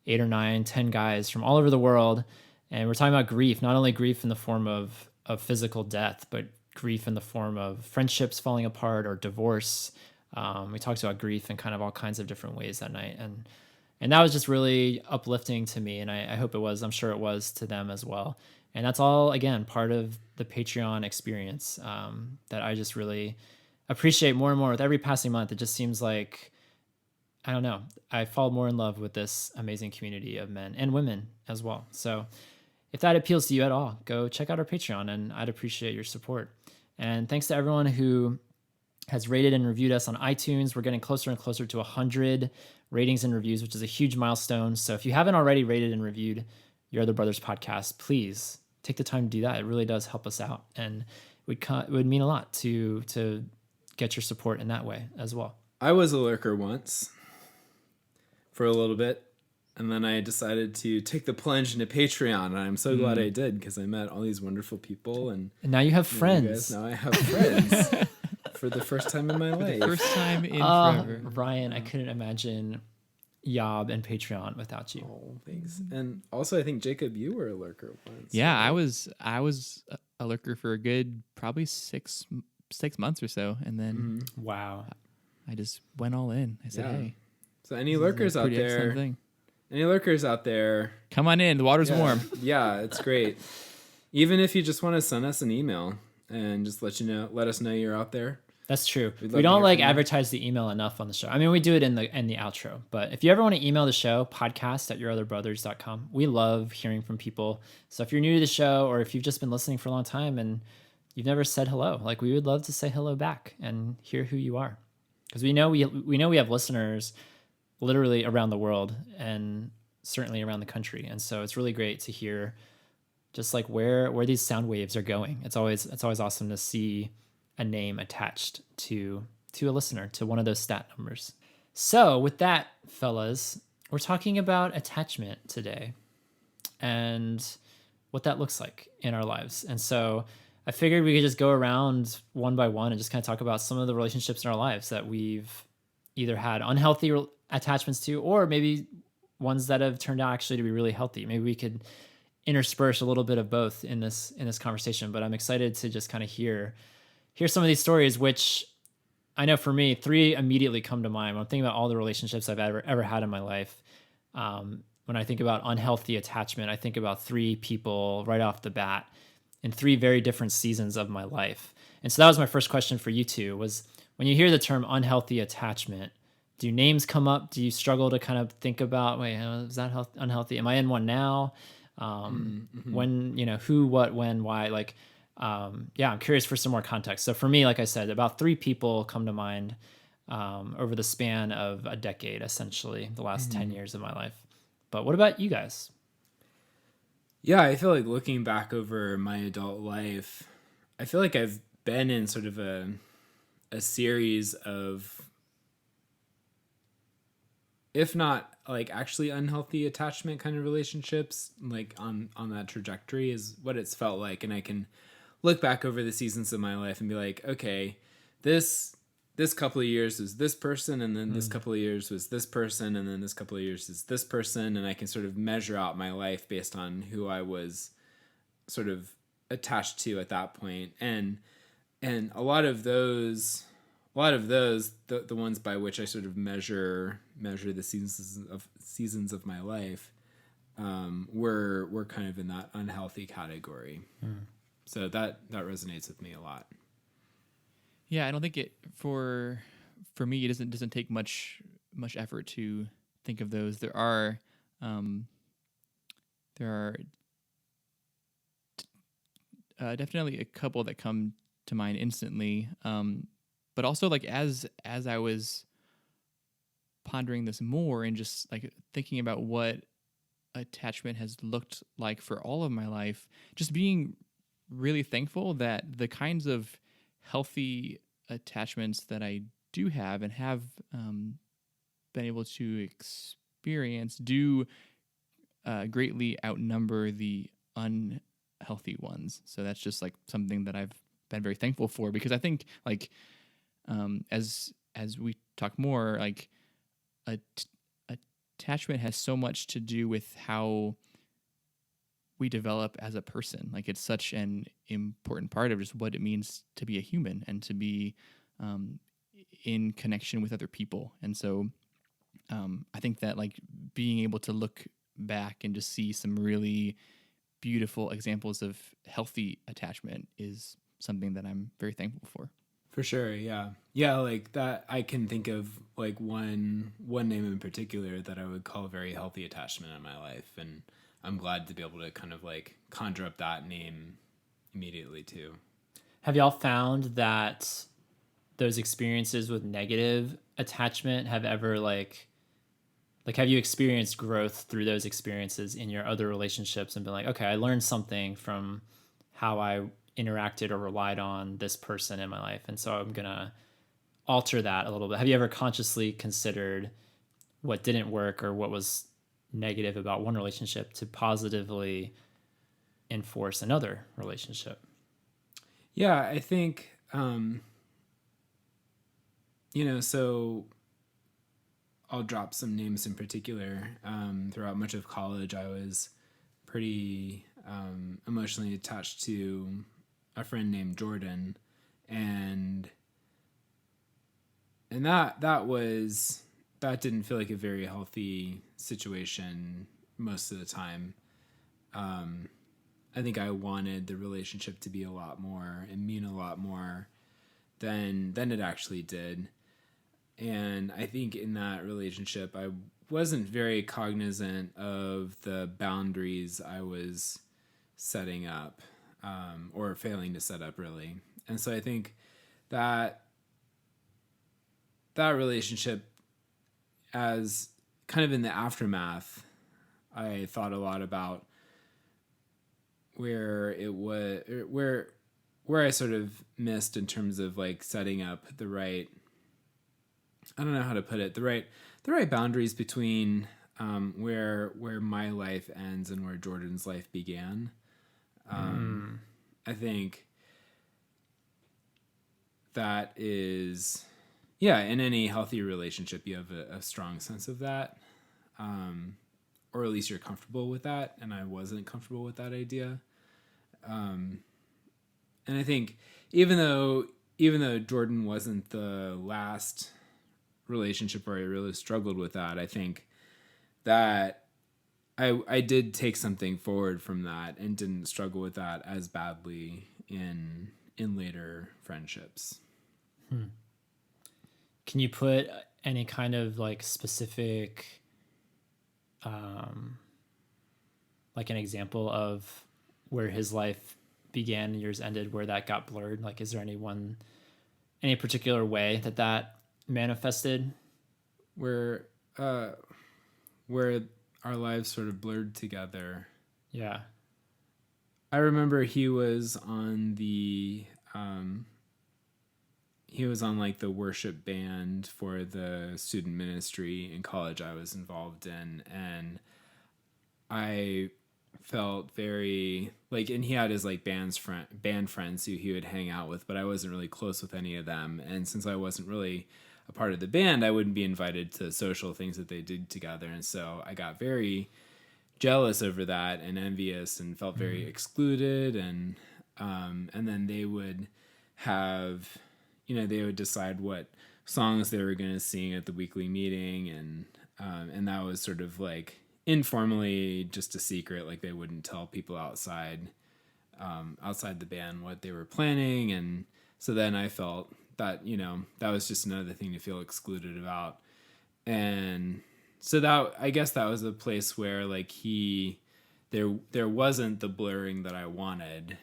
8 or 9, 10 guys from all over the world. And we're talking about grief, not only grief in the form of physical death, but grief in the form of friendships falling apart or divorce. We talked about grief in kind of all kinds of different ways that night. And that was just really uplifting to me. And I hope it was, I'm sure it was to them as well. And that's all, again, part of the Patreon experience that I just really appreciate more and more with every passing month. It just seems like, I don't know, I fall more in love with this amazing community of men and women as well. So if that appeals to you at all, go check out our Patreon, and I'd appreciate your support. And thanks to everyone who has rated and reviewed us on iTunes. We're getting closer and closer to 100 ratings and reviews, which is a huge milestone. So if you haven't already rated and reviewed Your Other Brothers podcast, please take the time to do that. It really does help us out, and it would mean a lot to get your support in that way as well. I was a lurker once for a little bit, and then I decided to take the plunge into Patreon, and I'm so glad I did, because I met all these wonderful people, and now you have friends. Now I have friends for the first time in my life. First time in forever. Ryan, I couldn't imagine Yob and Patreon without you. Oh, thanks. And also, I think Jacob, you were a lurker once. Yeah, I was a lurker for a good probably six months or so, and then Wow, I just went all in. I said, "Hey, so any lurkers out pretty excellent there? thing. Any lurkers out there? Come on in. The water's warm." Yeah, it's great. Even if you just want to send us an email and just let us know you're out there. that's true. We'd love We to don't hear like from you. advertise the email enough on the show. I mean, we do it in the outro, but if you ever want to email the show, podcast@yourotherbrothers.com. We love hearing from people. So if you're new to the show, or if you've just been listening for a long time and you've never said hello, like we would love to say hello back and hear who you are, because we know we have listeners literally around the world and certainly around the country. And so it's really great to hear just like where these sound waves are going. It's always awesome to see a name attached to a listener, to one of those stat numbers. So with that, fellas, we're talking about attachment today and what that looks like in our lives. And so I figured we could just go around one by one and just kind of talk about some of the relationships in our lives that we've either had unhealthy attachments to, or maybe ones that have turned out actually to be really healthy. Maybe we could intersperse a little bit of both in this conversation, but I'm excited to just kind of hear some of these stories, which I know for me, 3 immediately come to mind. I'm thinking about all the relationships I've ever had in my life. When I think about unhealthy attachment, I think about 3 people right off the bat in 3 very different seasons of my life. And so that was my first question for you two, was when you hear the term unhealthy attachment, do names come up? Do you struggle to kind of think about, wait, is that unhealthy? Am I in one now? When, who, what, when, why, like, I'm curious for some more context. So for me, like I said, about 3 people come to mind over the span of a decade, essentially, the last 10 years of my life. But what about you guys? Yeah, I feel like looking back over my adult life, I feel like I've been in sort of a series of, if not like actually unhealthy attachment kind of relationships, like on that trajectory is what it's felt like. And I can look back over the seasons of my life and be like, okay, this couple of years was this person, and then this couple of years was this person, and then this couple of years is this person. And I can sort of measure out my life based on who I was sort of attached to at that point. And a lot of those, the ones by which I sort of measure the seasons of my life, were kind of in that unhealthy category. So that resonates with me a lot. Yeah, I don't think it for me it doesn't take much effort to think of those. There are definitely a couple that come to mind instantly. But also like as I was pondering this more and just like thinking about what attachment has looked like for all of my life, just being really thankful that the kinds of healthy attachments that I do have and have been able to experience do greatly outnumber the unhealthy ones. So that's just like something that I've been very thankful for, because I think like as we talk more, like attachment has so much to do with how we develop as a person. Like it's such an important part of just what it means to be a human and to be in connection with other people. And so I think that like being able to look back and just see some really beautiful examples of healthy attachment is something that I'm very thankful for. For sure, yeah. Yeah, like that I can think of like one name in particular that I would call a very healthy attachment in my life, and I'm glad to be able to kind of like conjure up that name immediately too. Have y'all found that those experiences with negative attachment have ever like have you experienced growth through those experiences in your other relationships and been like, okay, I learned something from how I interacted or relied on this person in my life, and so I'm gonna alter that a little bit? Have you ever consciously considered what didn't work or what was negative about one relationship to positively enforce another relationship? Yeah, I think so I'll drop some names in particular. Throughout much of college, I was pretty emotionally attached to a friend named Jordan, and that didn't feel like a very healthy situation most of the time. I think I wanted the relationship to be a lot more and mean a lot more than it actually did. And I think in that relationship, I wasn't very cognizant of the boundaries I was setting up, or failing to set up, really. And so I think that relationship, as kind of in the aftermath, I thought a lot about where I sort of missed in terms of like setting up the right, I don't know how to put it, the right boundaries between where my life ends and where Jordan's life began. I think that is, yeah, in any healthy relationship, you have a strong sense of that, or at least you're comfortable with that. And I wasn't comfortable with that idea. And I think even though Jordan wasn't the last relationship where I really struggled with that, I think that I did take something forward from that and didn't struggle with that as badly in later friendships. Can you put any kind of like specific like an example of where his life began and yours ended, where that got blurred? Like, is there any particular way that manifested? Where our lives sort of blurred together. Yeah. I remember he was on like the worship band for the student ministry in college I was involved in, and I felt very like, and he had his like band friends who he would hang out with, but I wasn't really close with any of them. And since I wasn't really a part of the band, I wouldn't be invited to social things that they did together. And so I got very jealous over that and envious and felt very excluded. And then they would have, they would decide what songs they were going to sing at the weekly meeting. And that was sort of like informally just a secret. Like they wouldn't tell people outside the band what they were planning. And so then I felt that, that was just another thing to feel excluded about. And so that, I guess that was a place where like there wasn't the blurring that I wanted.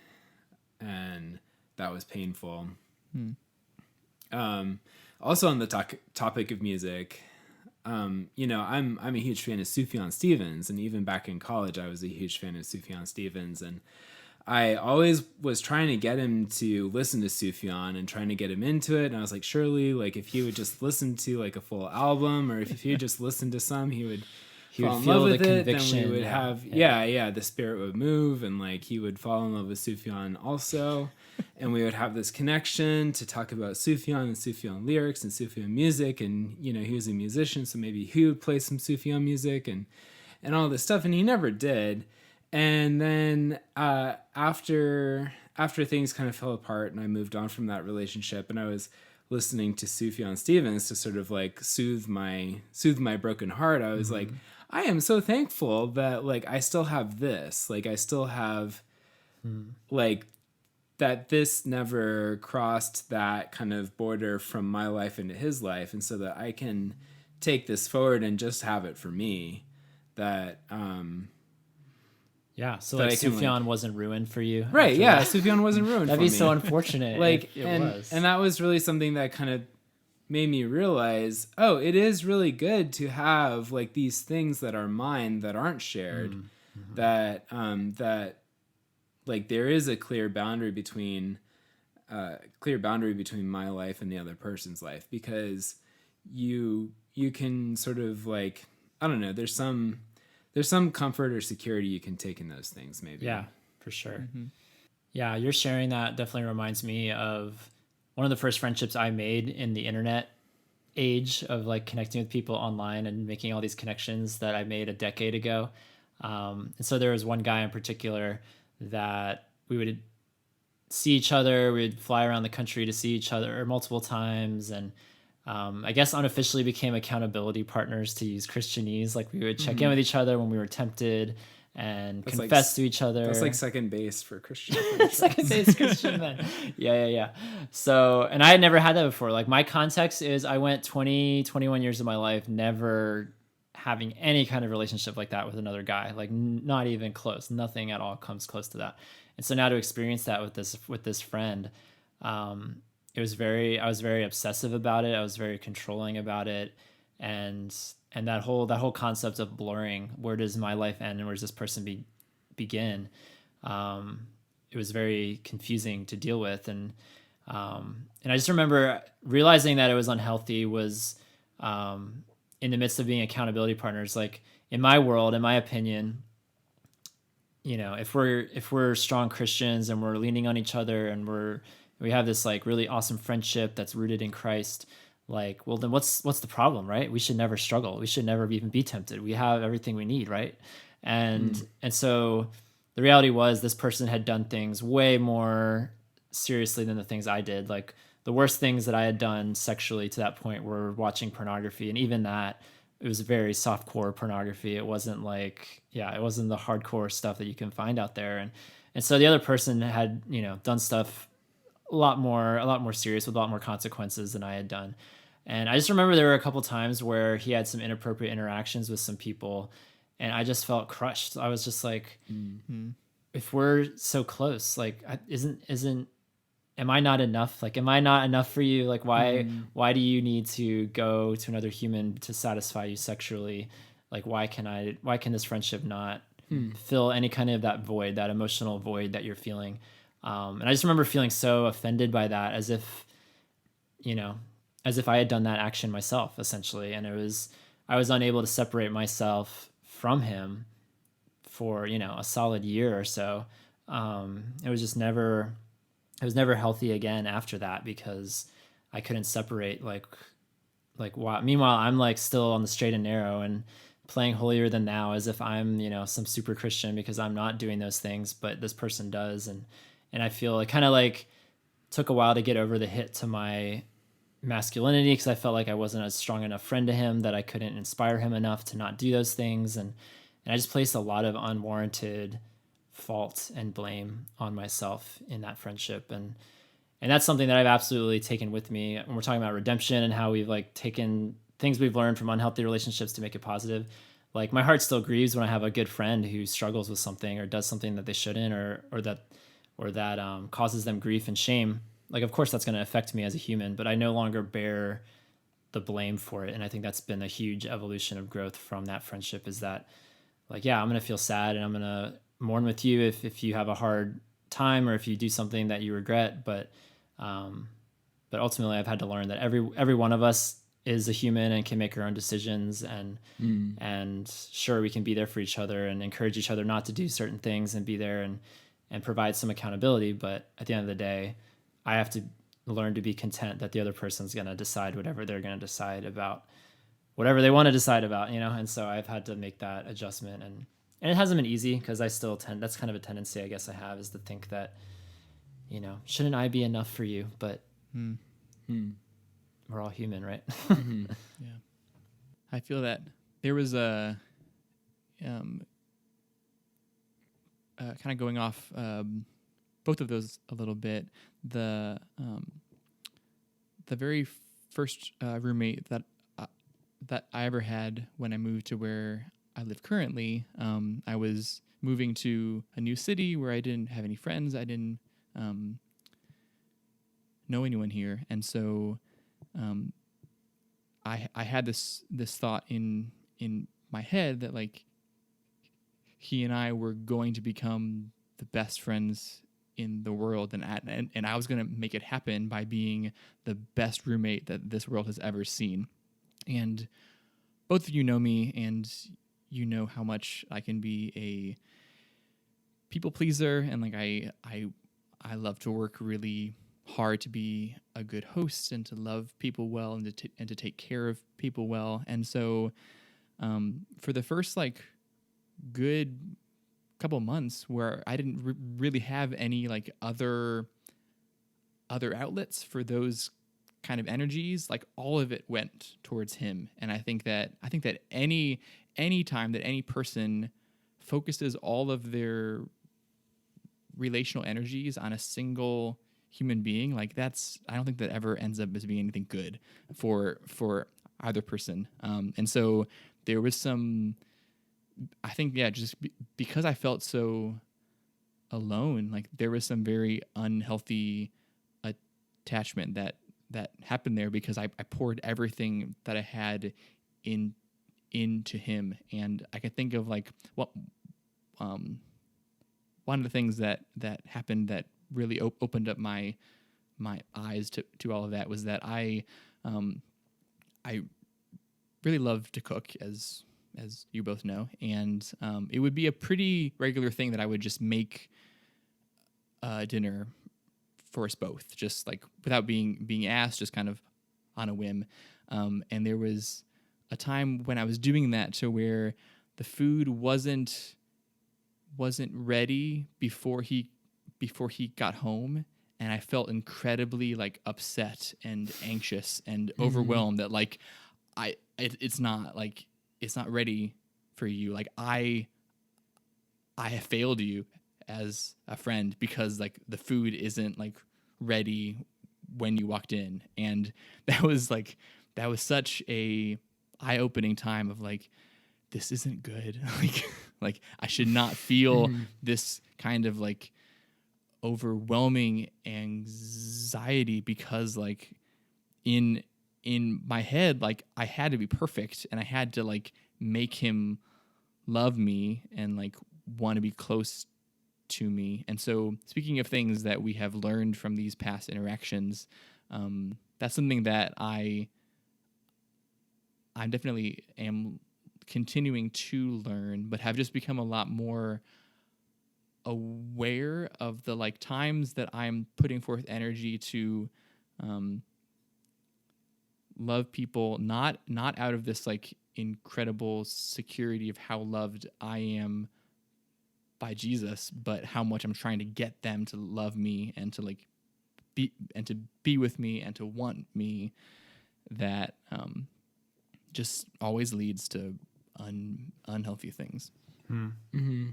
and that was painful. Also on the topic of music, I'm a huge fan of Sufjan Stevens, and even back in college, I was a huge fan of Sufjan Stevens, and I always was trying to get him to listen to Sufjan and trying to get him into it. And I was like, surely, like, if he would just listen to like a full album, or if he would just listen to some, he would fall in love with it. Then we would have, the spirit would move, and like he would fall in love with Sufjan also. And we would have this connection to talk about Sufjan and Sufjan lyrics and Sufjan music. And, he was a musician, so maybe he would play some Sufjan music and all this stuff. And he never did. And then after things kind of fell apart and I moved on from that relationship, and I was listening to Sufjan Stevens to sort of like soothe my broken heart, I was like, I am so thankful that like I still have this. Like I still have like that this never crossed that kind of border from my life into his life, and so that I can take this forward and just have it for me. That so like Sufjan wasn't ruined for you, right? Yeah, Sufjan wasn't ruined. That'd be so unfortunate. Like, it was, and that was really something that kind of made me realize, oh, it is really good to have like these things that are mine that aren't shared. That like there is a clear boundary between my life and the other person's life, because you can sort of like, I don't know, there's some comfort or security you can take in those things, maybe. Yeah, for sure. Yeah, you're sharing that definitely reminds me of one of the first friendships I made in the internet age of like connecting with people online and making all these connections that I made a decade ago. And so there was one guy in particular that we would see each other. We'd fly around the country to see each other multiple times. And I guess unofficially became accountability partners, to use Christianese. Like we would check in with each other when we were tempted and confess to each other. That's like second base for Christian. Second base Christian men. Yeah. So, and I had never had that before. Like my context is I went 21 years of my life never having any kind of relationship like that with another guy, like not even close. Nothing at all comes close to that. And so now to experience that with this friend, I was very obsessive about it. I was very controlling about it. And that whole concept of blurring, where does my life end and where does this person begin? It was very confusing to deal with. And I just remember realizing that it was unhealthy was, in the midst of being accountability partners. Like in my world, in my opinion, if we're strong Christians and we're leaning on each other and we have this like really awesome friendship that's rooted in Christ, like, well, then what's the problem, right? We should never struggle. We should never even be tempted. We have everything we need, right? And so the reality was this person had done things way more seriously than the things I did. Like the worst things that I had done sexually to that point were watching pornography. And even that, it was very softcore pornography. It wasn't like, it wasn't the hardcore stuff that you can find out there. And so the other person had, done stuff a lot more serious with a lot more consequences than I had done. And I just remember there were a couple times where he had some inappropriate interactions with some people, and I just felt crushed. I was just like, if we're so close, like, am I not enough? Like, am I not enough for you? Like, why do you need to go to another human to satisfy you sexually? Like, why can this friendship not fill any kind of that void, that emotional void that you're feeling? And I just remember feeling so offended by that, as if I had done that action myself, essentially. And I was unable to separate myself from him for, a solid year or so. It was never healthy again after that, because I couldn't separate wow. Meanwhile, I'm like still on the straight and narrow and playing holier than thou as if I'm, some super Christian, because I'm not doing those things, but this person does. And I feel it kind of like took a while to get over the hit to my masculinity, because I felt like I wasn't a strong enough friend to him, that I couldn't inspire him enough to not do those things. And I just placed a lot of unwarranted fault and blame on myself in that friendship. And that's something that I've absolutely taken with me when we're talking about redemption and how we've like taken things we've learned from unhealthy relationships to make it positive. Like my heart still grieves when I have a good friend who struggles with something or does something that they shouldn't, or or that causes them grief and shame, like, of course that's going to affect me as a human, but I no longer bear the blame for it. And I think that's been a huge evolution of growth from that friendship, is that, like, yeah, I'm going to feel sad and I'm going to mourn with you if you have a hard time or if you do something that you regret. But ultimately I've had to learn that every one of us is a human and can make our own decisions, and sure, we can be there for each other and encourage each other not to do certain things and be there and provide some accountability. But at the end of the day, I have to learn to be content that the other person's going to decide whatever they're going to decide about, whatever they want to decide about, And so I've had to make that adjustment, and it hasn't been easy, because I still that's kind of a tendency I guess I have, is to think that, shouldn't I be enough for you? But we're all human, right? Yeah. I feel that there was a kind of going off both of those a little bit. The very first roommate that I ever had when I moved to where I live currently, I was moving to a new city where I didn't have any friends. I didn't know anyone here, and so I had this thought in my head that, like, he and I were going to become the best friends in the world, and I was going to make it happen by being the best roommate that this world has ever seen. And both of you know me, and you know how much I can be a people pleaser, and like I love to work really hard to be a good host and to love people well and to take care of people well. And so for the first like good couple months where I didn't really have any like other outlets for those kind of energies, like all of it went towards him. And I think that any time that any person focuses all of their relational energies on a single human being, like I don't think that ever ends up as being anything good for either person. And so there was some, I think, just because I felt so alone, like there was some very unhealthy attachment that happened there, because I poured everything that I had into him. And I could think of like what one of the things that happened that really opened up my eyes to all of that was that I really love to cook, as you both know, and it would be a pretty regular thing that I would just make dinner for us both, just like without being asked, just kind of on a whim. And there was a time when I was doing that to where the food wasn't ready before he got home, and I felt incredibly like upset and anxious and overwhelmed that like it's not ready for you. Like I have failed you as a friend because like the food isn't like ready when you walked in. And that was such a eye-opening time of like, this isn't good. like I should not feel this kind of like overwhelming anxiety, because like in my head, like I had to be perfect and I had to like make him love me and like want to be close to me. And so speaking of things that we have learned from these past interactions, that's something that I definitely am continuing to learn, but have just become a lot more aware of the like times that I'm putting forth energy to love people, not out of this like incredible security of how loved I am by Jesus, but how much I'm trying to get them to love me and to like be with me and to want me. That just always leads to unhealthy things. Mm-hmm.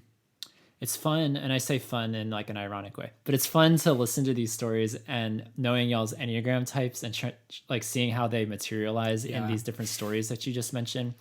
It's fun, and I say fun in like an ironic way, but it's fun to listen to these stories and knowing y'all's Enneagram types and like seeing how they materialize in these different stories that you just mentioned.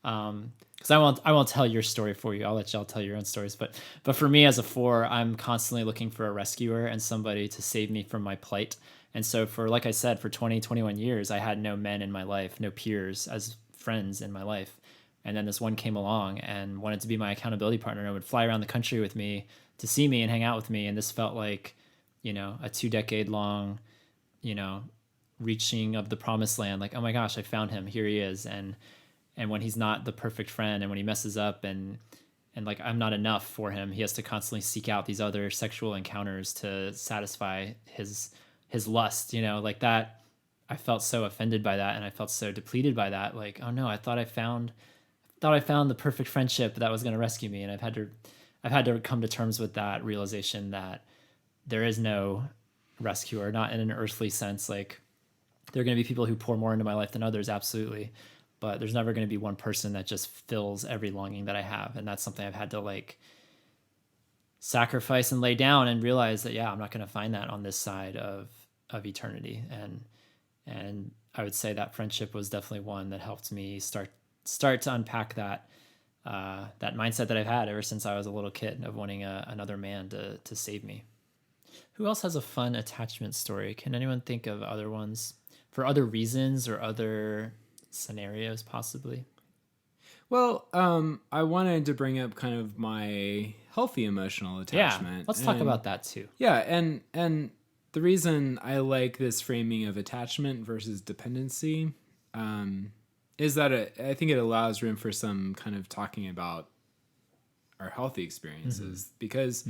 Because I won't tell your story for you. I'll let y'all tell your own stories. But for me as a 4, I'm constantly looking for a rescuer and somebody to save me from my plight. And so like I said, for 20, 21 years, I had no men in my life, no peers as friends in my life. And then this one came along and wanted to be my accountability partner and would fly around the country with me to see me and hang out with me. And this felt like, a 2-decade long, reaching of the promised land. Like, oh my gosh, I found him. Here he is. And when he's not the perfect friend and when he messes up and like I'm not enough for him, he has to constantly seek out these other sexual encounters to satisfy his lust, like that. I felt so offended by that and I felt so depleted by that. Like, oh no, I thought I found the perfect friendship that was going to rescue me. And I've had to come to terms with that realization that there is no rescuer, not in an earthly sense. Like, there are going to be people who pour more into my life than others, absolutely. But there's never going to be one person that just fills every longing that I have. And that's something I've had to like sacrifice and lay down and realize that, yeah, I'm not going to find that on this side of eternity. And I would say that friendship was definitely one that helped me start to unpack that mindset that I've had ever since I was a little kid of wanting another man to save me. Who else has a fun attachment story? Can anyone think of other ones for other reasons or other scenarios possibly? Well, I wanted to bring up kind of my healthy emotional attachment. Yeah, let's talk about that too. Yeah, and the reason I like this framing of attachment versus dependency is that I think it allows room for some kind of talking about our healthy experiences because,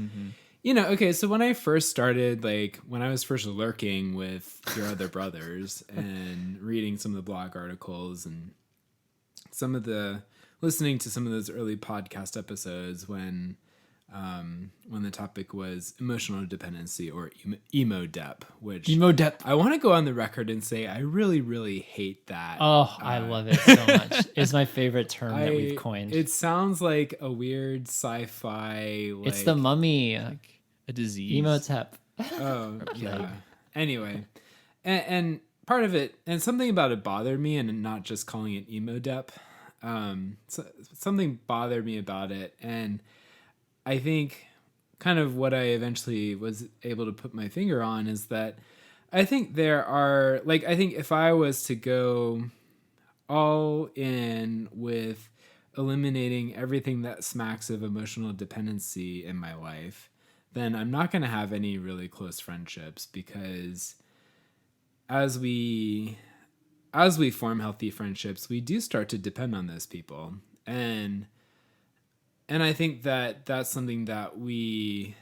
okay, so when I first started, like when I was first lurking with your other brothers and reading some of the blog articles and listening to some of those early podcast episodes when the topic was emotional dependency or emodep, which I want to go on the record and say I really, really hate that. Oh, I love it so much. It's my favorite term that we've coined. It sounds like a weird sci-fi. It's the mummy. Like a disease. Emotep. Oh, yeah. Anyway, and part of it, and something about it bothered me, and not just calling it emodep. So something bothered me about it, and I think kind of what I eventually was able to put my finger on is that I think there are, like, I think if I was to go all in with eliminating everything that smacks of emotional dependency in my life, then I'm not going to have any really close friendships, because as we form healthy friendships, we do start to depend on those people. And I think that that's something that we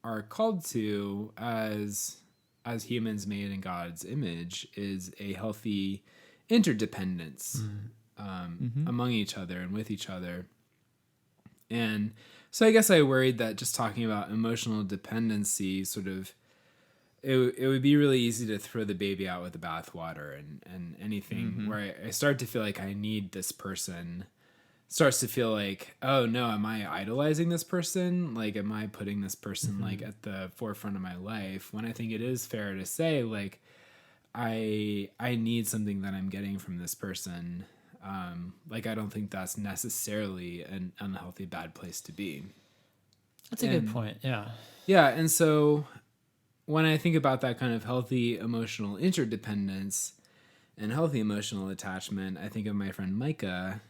are called to as humans made in God's image, is a healthy interdependence among each other and with each other. And so I guess I worried that just talking about emotional dependency sort of, it would be really easy to throw the baby out with the bathwater, and anything where I start to feel like I need this person starts to feel like, oh no, am I idolizing this person? Like, am I putting this person like at the forefront of my life? When I think it is fair to say, like, I need something that I'm getting from this person. Like, I don't think that's necessarily an unhealthy, bad place to be. That's a good point. Yeah. Yeah. And so when I think about that kind of healthy emotional interdependence and healthy emotional attachment, I think of my friend Micah.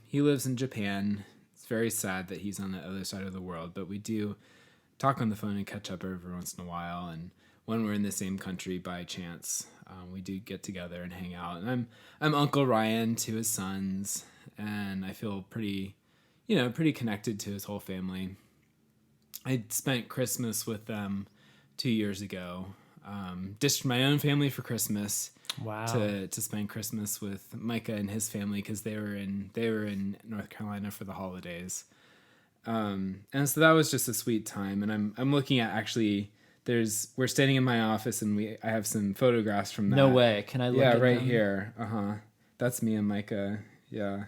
He lives in Japan. It's very sad that he's on the other side of the world, but we do talk on the phone and catch up every once in a while. And when we're in the same country by chance, we do get together and hang out. And I'm Uncle Ryan to his sons, and I feel pretty connected to his whole family. I spent Christmas with them 2 years ago. Ditched my own family for Christmas. Wow. To spend Christmas with Micah and his family, because they were in North Carolina for the holidays. And so that was just a sweet time. And I'm looking at, actually, we're standing in my office, and I have some photographs from that. No way. Can I look at right them? Here. That's me and Micah. Yeah.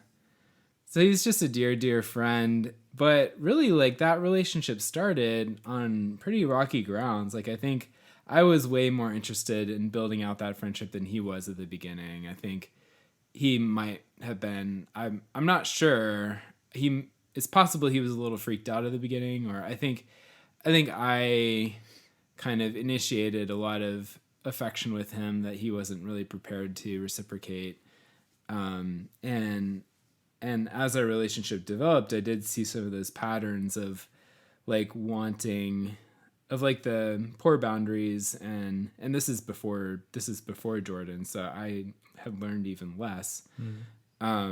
So he's just a dear, dear friend. But really, like, that relationship started on pretty rocky grounds. Like, I think I was way more interested in building out that friendship than he was at the beginning. I think he might have been. I'm not sure. It's possible he was a little freaked out at the beginning, or I think I kind of initiated a lot of affection with him that he wasn't really prepared to reciprocate. And as our relationship developed, I did see some of those patterns of like wanting, of like the poor boundaries, and this is before Jordan, so I have learned even less. But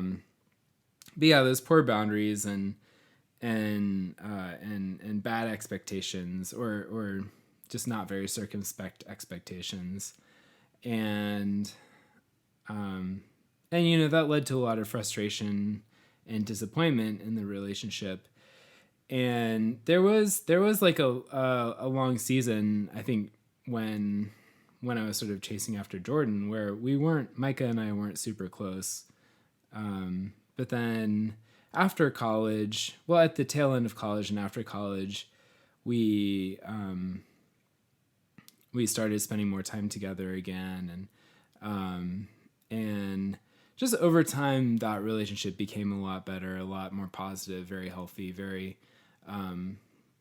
yeah, those poor boundaries and bad expectations, or just not very circumspect expectations, and that led to a lot of frustration and disappointment in the relationship. And there was like a long season, I think, when I was sort of chasing after Jordan, where Micah and I weren't super close. But then after college, well, at the tail end of college and after college, we started spending more time together again, and just over time, that relationship became a lot better, a lot more positive, very healthy, very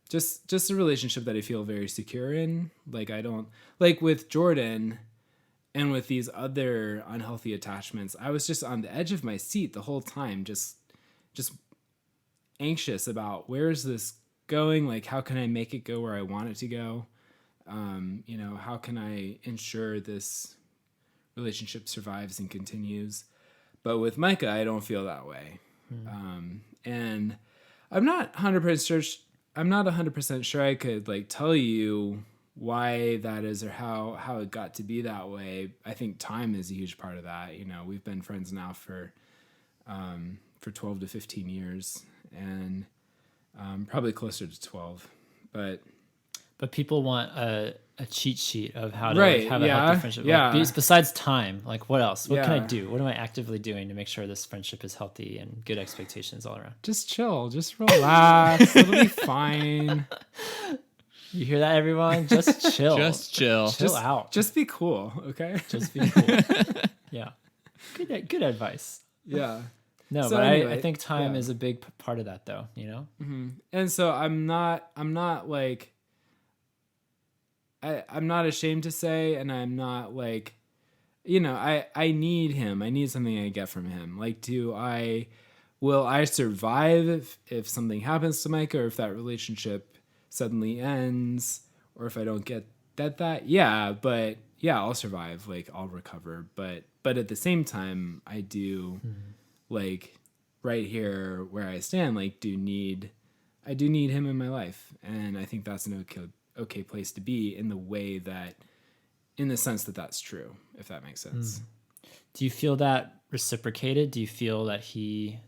just a relationship that I feel very secure in. Like, I don't, like with Jordan and with these other unhealthy attachments, I was just on the edge of my seat the whole time, just anxious about where is this going? Like, how can I make it go where I want it to go? How can I ensure this relationship survives and continues? But with Micah, I don't feel that way. And I'm not 100% sure I could like tell you why that is or how it got to be that way. I think time is a huge part of that. We've been friends now for 12 to 15 years, and probably closer to 12. But people want a cheat sheet of how to right, have a healthy friendship. Yeah. Like, besides time, like what else? What can I Yeah. do? What am I actively doing to make sure this friendship is healthy and good expectations all around? Just chill, just relax. It'll be fine. You hear that, everyone? Just chill. Just chill. Chill out. Just be cool, okay? Just be cool. Yeah. Good advice. Yeah. No, So but anyway, I think time yeah. is a big part of that, though. And so I'm not like, I'm not ashamed to say, and I'm not like, I need him. I need something I get from him. Like, will I survive if something happens to Micah, or if that relationship suddenly ends, or if I don't get that? Yeah, but yeah, I'll survive. Like, I'll recover. But at the same time, I do, like, right here where I stand, like, I do need him in my life, and I think that's an okay place to be in the sense that that's true, if that makes sense. Do you feel that reciprocated? Do you feel that he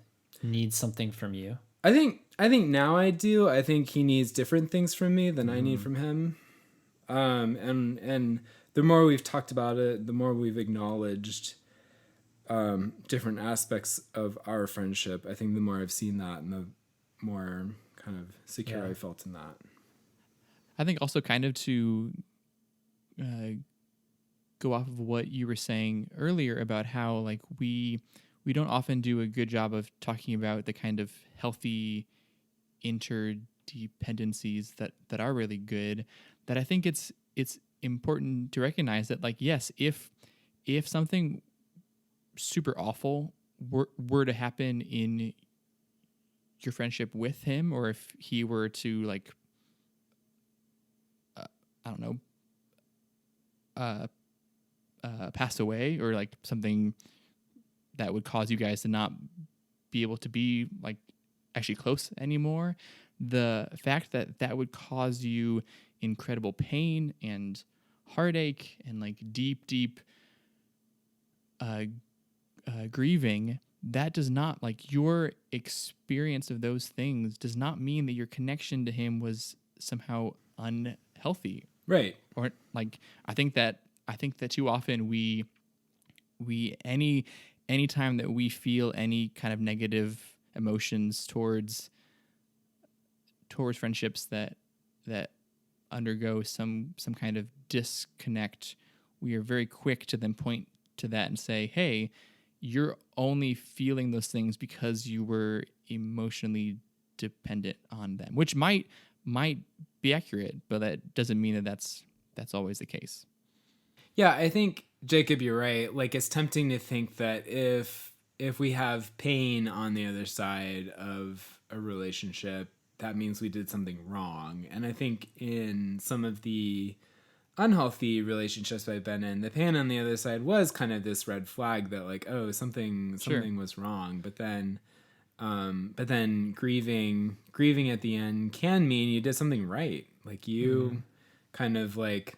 needs something from you? I think now I do. I think he needs different things from me than I need from him. And the more we've talked about it, the more we've acknowledged different aspects of our friendship, I think the more I've seen that, and the more kind of secure I felt in that. I think also kind of to go off of what you were saying earlier about how like we don't often do a good job of talking about the kind of healthy interdependencies that are really good, that I think it's important to recognize that, like, yes, if something super awful were to happen in your friendship with him, or if he were to like I don't know, pass away, or like something that would cause you guys to not be able to be like actually close anymore, the fact that would cause you incredible pain and heartache and like deep grieving, that does not, like, your experience of those things does not mean that your connection to him was somehow unhealthy. Right. Or like, I think that too often we any time that we feel any kind of negative emotions towards friendships that undergo some kind of disconnect, we are very quick to then point to that and say, hey, you're only feeling those things because you were emotionally dependent on them, which might be accurate, but that doesn't mean that that's always the case. Yeah, I think, Jacob, you're right. Like, it's tempting to think that if we have pain on the other side of a relationship, that means we did something wrong. And I think in some of the unhealthy relationships I've been in, the pain on the other side was kind of this red flag that, like, oh, something was wrong. But then grieving at the end can mean you did something right. Like, you kind of like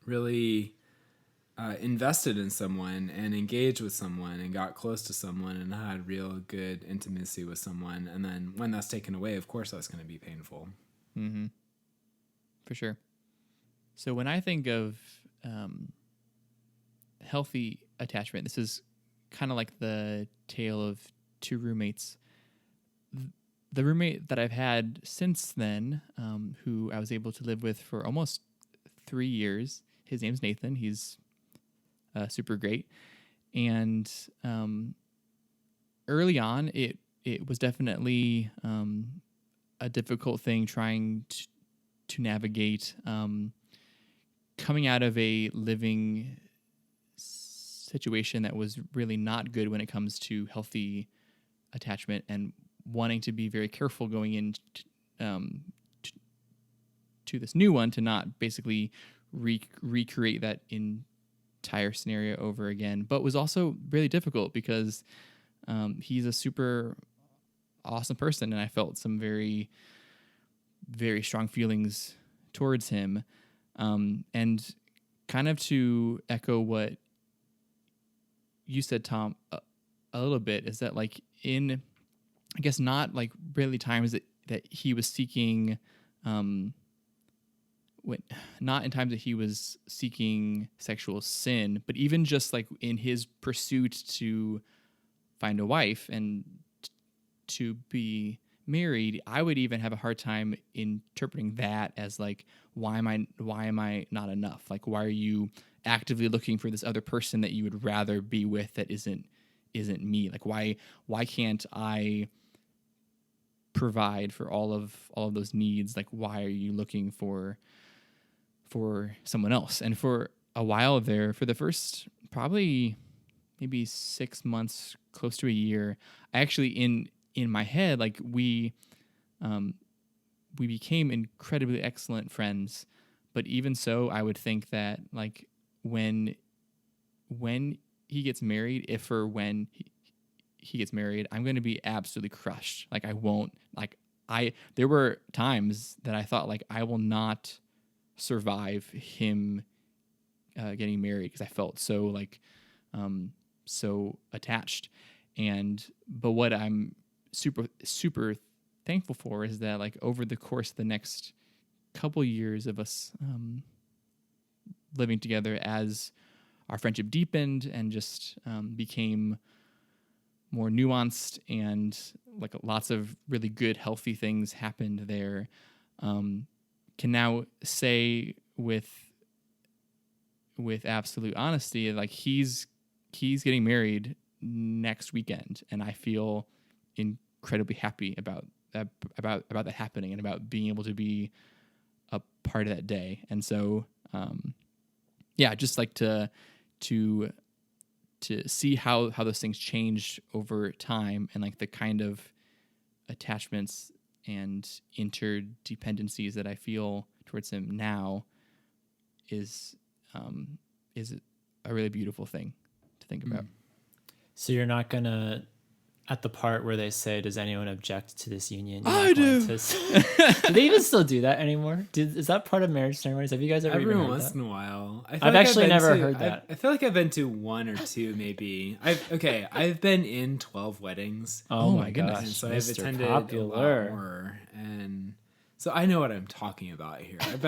really invested in someone and engaged with someone and got close to someone and had real good intimacy with someone. And then when that's taken away, of course, that's going to be painful. Mm-hmm. For sure. So when I think of healthy attachment, this is kind of like the tale of two roommates. The roommate that I've had since then, who I was able to live with for almost 3 years, his name's Nathan. He's super great. And early on, it was definitely a difficult thing trying to navigate coming out of a living situation that was really not good when it comes to healthy attachment, and wanting to be very careful going into to this new one to not basically recreate that entire scenario over again, but was also really difficult because he's a super awesome person, and I felt some very, very strong feelings towards him. And kind of to echo what you said, Tom, a little bit, is that like in, I guess not like really times that he was seeking, not in times that he was seeking sexual sin, but even just like in his pursuit to find a wife and to be married, I would even have a hard time interpreting that as like, why am I not enough? Like, why are you actively looking for this other person that you would rather be with that isn't me? Like, why can't I provide for all of those needs? Like, why are you looking for someone else? And for a while there, for the first probably maybe 6 months, close to a year, I actually in my head, like we became incredibly excellent friends. But even so, I would think that like when he gets married, if or when he gets married, I'm going to be absolutely crushed. Like I won't, like there were times that I thought like I will not survive him getting married because I felt so like so attached. But what I'm super thankful for is that like over the course of the next couple years of us living together, as our friendship deepened and just became more nuanced, and like lots of really good healthy things happened there, can now say with absolute honesty, like he's getting married next weekend, and I feel incredibly happy about that happening and about being able to be a part of that day. And so just like to see how those things changed over time, and like the kind of attachments and interdependencies that I feel towards him now is a really beautiful thing to think about. So you're not gonna, at the part where they say, "Does anyone object to this union?" I do. Do they even still do that anymore? Is that part of marriage ceremonies? Have you guys ever Every even heard once that? in a while. I've actually never heard that. I feel like I've been to one or two, maybe. I've been in 12 weddings. Oh my goodness. gosh, And so I've Mr. attended Popular. a lot more, and so I know what I'm talking about here. You've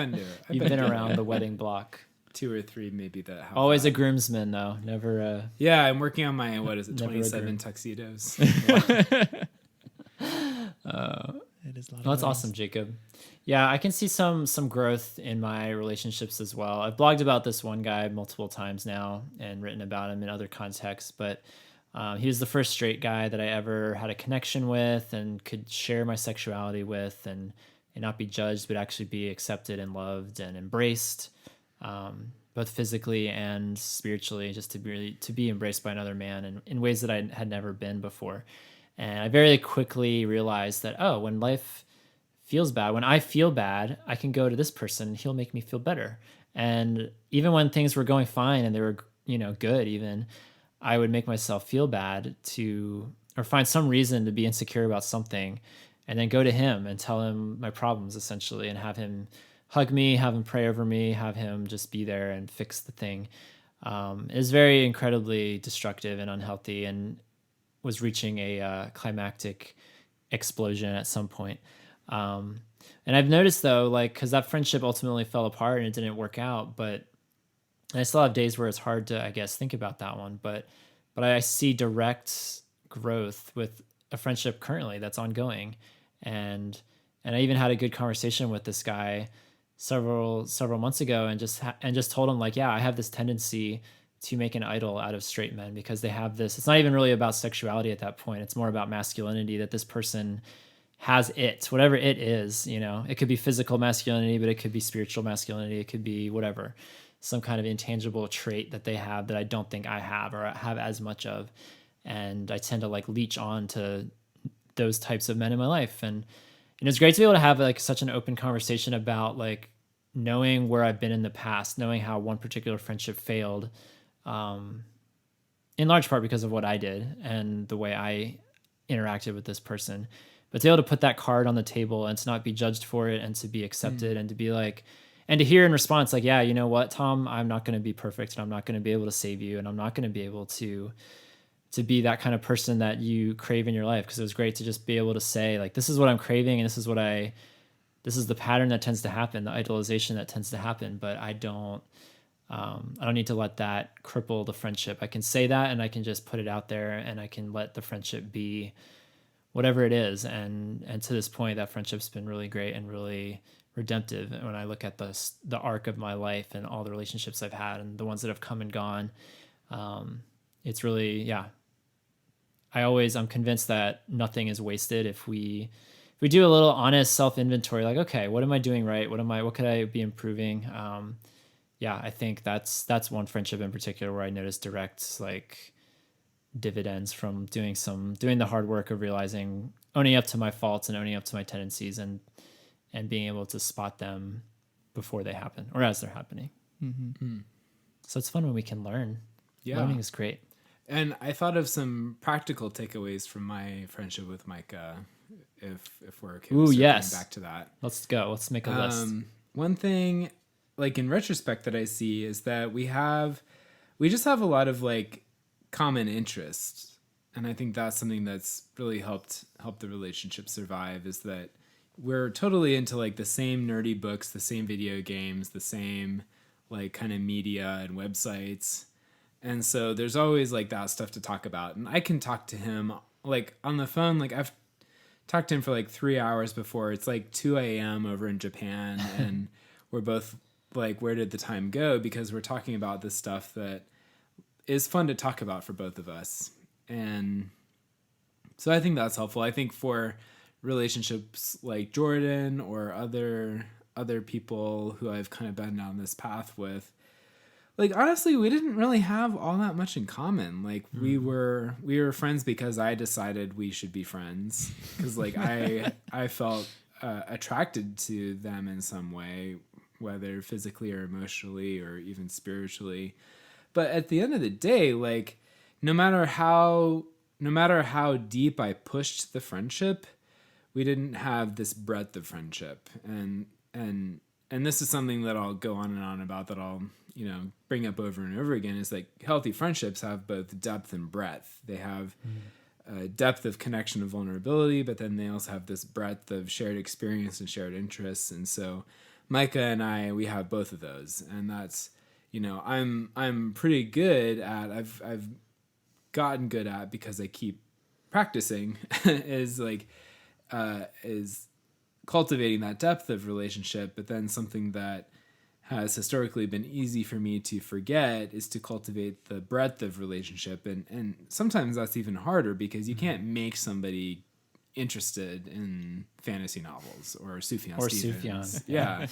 been around the wedding block. 2 or 3 maybe that have Always that. a groomsman though, never a. Yeah, I'm working on my Never 27 agree. tuxedos. It is a lot. Well, of that's learnings. awesome, Jacob. Yeah, I can see some growth in my relationships as well. I've blogged about this one guy multiple times now and written about him in other contexts, but he was the first straight guy that I ever had a connection with and could share my sexuality with, and not be judged, but actually be accepted and loved and embraced, both physically and spiritually, just to be embraced by another man in ways that I had never been before. And I very quickly realized that, oh, when life feels bad, when I feel bad, I can go to this person and he'll make me feel better. And even when things were going fine and they were, good, even, I would make myself feel bad or find some reason to be insecure about something, and then go to him and tell him my problems essentially, and have him hug me, have him pray over me, have him just be there and fix the thing. Is very incredibly destructive and unhealthy, and was reaching a climactic explosion at some point. And I've noticed though, like, cause that friendship ultimately fell apart and it didn't work out, but I still have days where it's hard to, I guess, think about that one, but I see direct growth with a friendship currently that's ongoing. And I even had a good conversation with this guy several months ago, and just told him, like, yeah, I have this tendency to make an idol out of straight men, because they have this, it's not even really about sexuality at that point. It's more about masculinity, that this person has whatever it is, it could be physical masculinity, but it could be spiritual masculinity. It could be whatever, some kind of intangible trait that they have that I don't think I have or have as much of. And I tend to like leech on to those types of men in my life. And it's great to be able to have like such an open conversation about like knowing where I've been in the past, knowing how one particular friendship failed, in large part because of what I did and the way I interacted with this person. But to be able to put that card on the table and to not be judged for it, and to be accepted, and to be like, and to hear in response, like, yeah, you know what, Tom, I'm not going to be perfect, and I'm not going to be able to save you, and I'm not going to be able to be that kind of person that you crave in your life. Because it was great to just be able to say, like, this is what I'm craving, and this is the pattern that tends to happen, the idolization that tends to happen. But I don't need to let that cripple the friendship. I can say that, and I can just put it out there, and I can let the friendship be whatever it is. And to this point, that friendship's been really great and really redemptive. And when I look at the arc of my life and all the relationships I've had and the ones that have come and gone, it's really, yeah. I'm convinced that nothing is wasted if we do a little honest self-inventory, like, okay, what am I doing right? What could I be improving? Yeah, I think that's one friendship in particular where I noticed direct, like, dividends from doing the hard work of owning up to my faults and owning up to my tendencies, and being able to spot them before they happen or as they're happening. Mm-hmm. So it's fun when we can learn. Yeah. Learning is great. And I thought of some practical takeaways from my friendship with Micah, if we're okay with yes. back to that. Let's go. Let's make a list. One thing, like, in retrospect, that I see is that we just have a lot of like common interests. And I think that's something that's really helped the relationship survive, is that we're totally into like the same nerdy books, the same video games, the same like kind of media and websites. And so there's always like that stuff to talk about. And I can talk to him like on the phone. Like, I've talked to him for like 3 hours before. It's like 2 a.m. over in Japan. And we're both like, where did the time go? Because we're talking about this stuff that is fun to talk about for both of us. And so I think that's helpful. I think for relationships like Jordan or other people who I've kind of been down this path with, like, honestly, we didn't really have all that much in common. Like, we were friends because I decided we should be friends, because like I felt attracted to them in some way, whether physically or emotionally or even spiritually. But at the end of the day, like, no matter how deep I pushed the friendship, we didn't have this breadth of friendship. And this is something that I'll go on and on about, that I'll, bring up over and over again, is like, healthy friendships have both depth and breadth. They have depth of connection and vulnerability, but then they also have this breadth of shared experience and shared interests. And so Micah and I, we have both of those. And that's, I'm pretty good at, I've gotten good at, because I keep practicing, is cultivating that depth of relationship, but then something that has historically been easy for me to forget is to cultivate the breadth of relationship. And sometimes that's even harder because you can't make somebody interested in fantasy novels or Sufjan Stevens. Sufjan.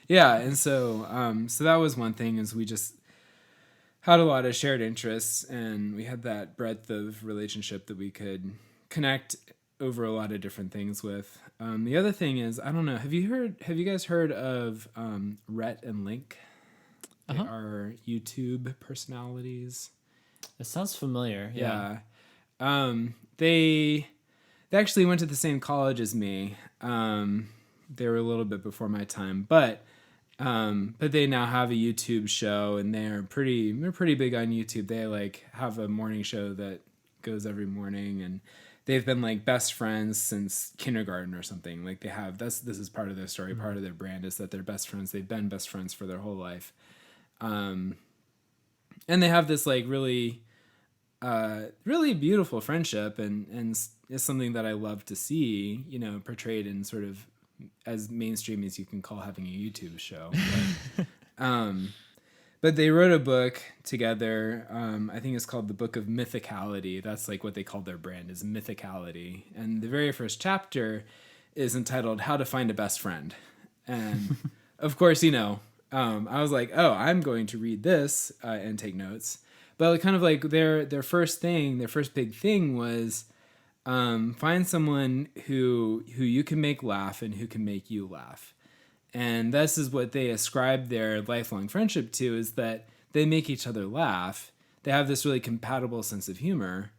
Yeah. And so, so that was one thing, is we just had a lot of shared interests, and we had that breadth of relationship that we could connect over a lot of different things with. The other thing is, I don't know, have you guys heard of Rhett and Link? They are YouTube personalities. It sounds familiar. Yeah. They actually went to the same college as me. They were a little bit before my time, but they now have a YouTube show, and they're pretty big on YouTube. They like have a morning show that goes every morning, and they've been like best friends since kindergarten or something. Like they have, this is part of their story. Part of their brand is that they're best friends. They've been best friends for their whole life. And they have this like really beautiful friendship, and it's something that I love to see, portrayed in sort of as mainstream as you can call having a YouTube show. But they wrote a book together. I think it's called The Book of Mythicality. That's like what they called their brand, is Mythicality. And the very first chapter is entitled How to Find a Best Friend. And of course, I was like, oh, I'm going to read this and take notes. But kind of like their first big thing was find someone who you can make laugh and who can make you laugh. And this is what they ascribe their lifelong friendship to, is that they make each other laugh. They have this really compatible sense of humor.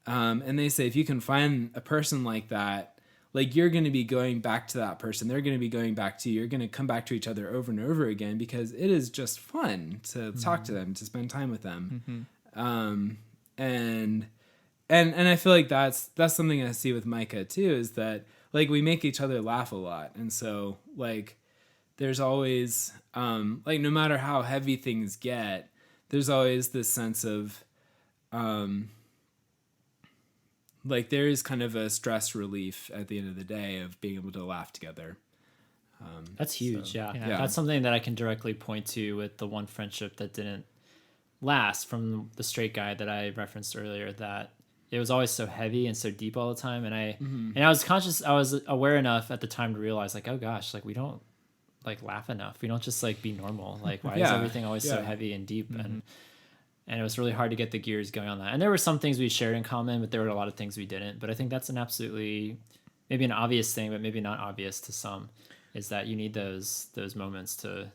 And they say, if you can find a person like that, like you're going to be going back to that person. They're going to be going back to you. You're going to come back to each other over and over again, because it is just fun to talk to them, to spend time with them. And I feel like that's something I see with Micah too, is that like we make each other laugh a lot. And so like, there's always, like, no matter how heavy things get, there's always this sense of, like, there is kind of a stress relief at the end of the day of being able to laugh together. That's huge, so, yeah. That's something that I can directly point to with the one friendship that didn't last, from the straight guy that I referenced earlier, that it was always so heavy and so deep all the time. And I was aware enough at the time to realize, like, oh gosh, like we don't like laugh enough. We don't just like be normal. Like, why is everything always so heavy and deep? And it was really hard to get the gears going on that. And there were some things we shared in common, but there were a lot of things we didn't. But I think that's an absolutely, maybe an obvious thing, but maybe not obvious to some, is that you need those moments to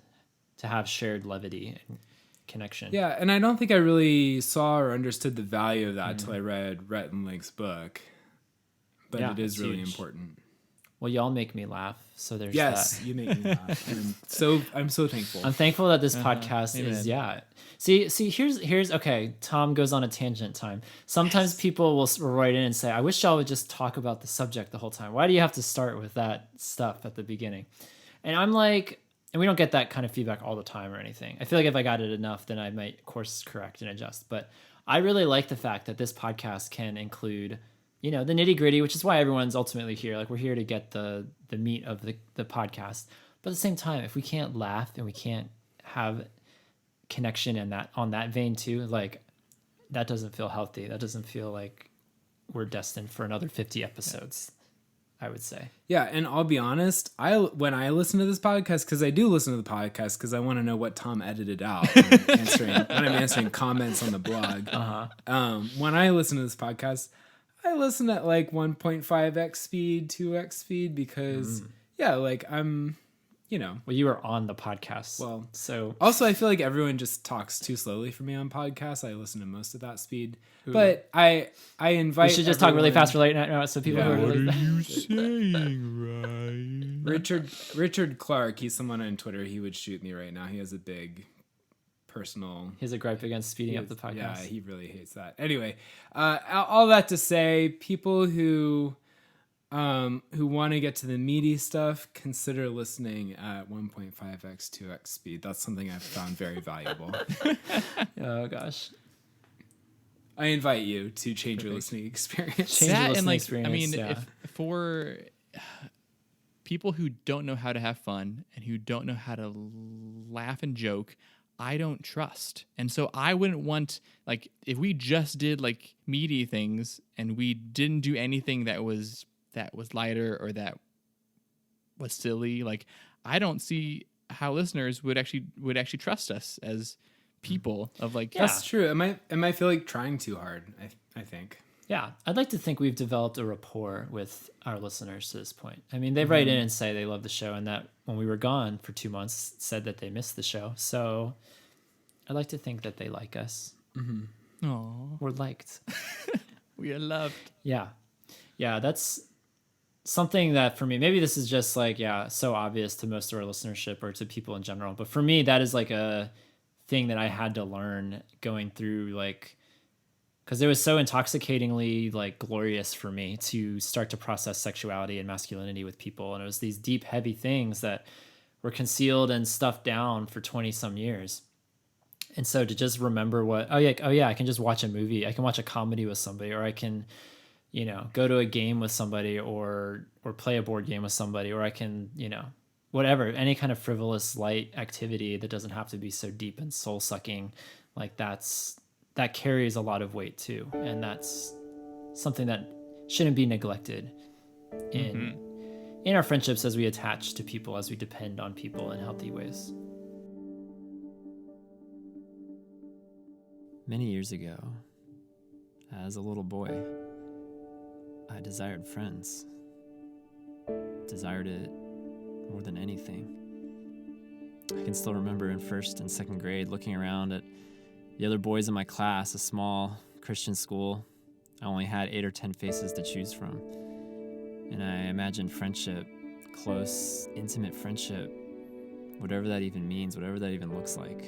have shared levity and connection. Yeah, and I don't think I really saw or understood the value of that until I read Rhett and Link's book. But it is really important. Well, y'all make me laugh, so there's that. Yes, you make me laugh. I'm so thankful. I'm thankful that this podcast is, See, here's okay. Tom goes on a tangent time. Sometimes people will write in and say, I wish y'all would just talk about the subject the whole time. Why do you have to start with that stuff at the beginning? And I'm like, and we don't get that kind of feedback all the time or anything. I feel like if I got it enough, then I might course correct and adjust. But I really like the fact that this podcast can include, the nitty gritty, which is why everyone's ultimately here. Like, we're here to get the meat of the podcast. But at the same time, if we can't laugh and we can't have connection in that, on that vein too, like, that doesn't feel healthy. That doesn't feel like we're destined for another 50 episodes, I would say. Yeah, and I'll be honest, when I listen to this podcast, because I do listen to the podcast because I want to know what Tom edited out when I'm answering comments on the blog. When I listen to this podcast, I listen at like 1.5x speed, 2x speed, because I'm, Well, you were on the podcast. Well, so also I feel like everyone just talks too slowly for me on podcasts. I listen to most of that speed, but I invite. We should just talk really fast right now, so people. Yeah. What are you saying, Ryan? Richard Clark. He's someone on Twitter. He would shoot me right now. He has a big personal. He has a gripe against speeding up the podcast. Yeah, he really hates that. Anyway, all that to say, people who want to get to the meaty stuff, consider listening at 1.5x, 2x speed. That's something I've found very valuable. Oh gosh. I invite you to change your listening experience. Change your listening experience, if people who don't know how to have fun and who don't know how to laugh and joke, I don't trust. And so I wouldn't want, like, if we just did like meaty things and we didn't do anything that was lighter or that was silly, like, I don't see how listeners would actually trust us as people of like, That's true. It might feel like trying too hard, I think. Yeah, I'd like to think we've developed a rapport with our listeners to this point. I mean, they write in and say they love the show, and that when we were gone for 2 months, said that they missed the show. So I'd like to think that they like us. Aww. We're liked. We are loved. Yeah. Yeah, that's something that for me, maybe this is just like, so obvious to most of our listenership or to people in general. But for me, that is like a thing that I had to learn going through, like, because it was so intoxicatingly like glorious for me to start to process sexuality and masculinity with people. And it was these deep, heavy things that were concealed and stuffed down for 20 some years. And so to just remember oh yeah, I can just watch a movie. I can watch a comedy with somebody, or I can, go to a game with somebody or play a board game with somebody, or I can, whatever, any kind of frivolous, light activity that doesn't have to be so deep and soul sucking. Like that carries a lot of weight too. And that's something that shouldn't be neglected in our friendships as we attach to people, as we depend on people in healthy ways. Many years ago, as a little boy, I desired friends. Desired it more than anything. I can still remember in first and second grade looking around at the other boys in my class, a small Christian school. I only had 8 or 10 faces to choose from. And I imagined friendship, close, intimate friendship, whatever that even means, whatever that even looks like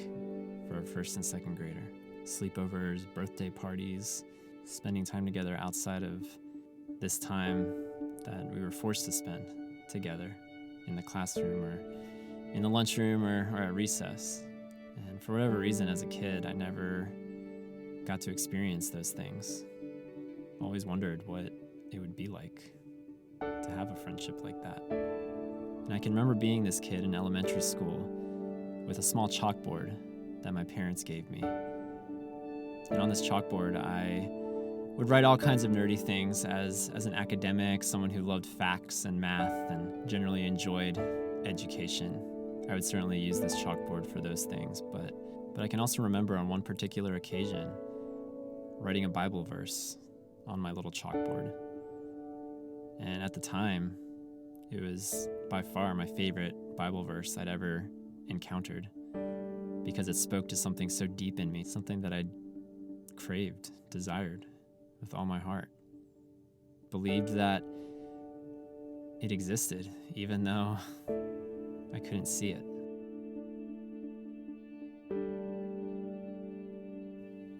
for a first and second grader. Sleepovers, birthday parties, spending time together outside of this time that we were forced to spend together in the classroom or in the lunchroom or at recess. And for whatever reason, as a kid, I never got to experience those things. Always wondered what it would be like to have a friendship like that. And I can remember being this kid in elementary school with a small chalkboard that my parents gave me. And on this chalkboard, I would write all kinds of nerdy things as an academic, someone who loved facts and math and generally enjoyed education. I would certainly use this chalkboard for those things, but I can also remember on one particular occasion writing a Bible verse on my little chalkboard. And at the time, it was by far my favorite Bible verse I'd ever encountered because it spoke to something so deep in me, something that I'd craved, desired with all my heart. Believed that it existed, even though I couldn't see it.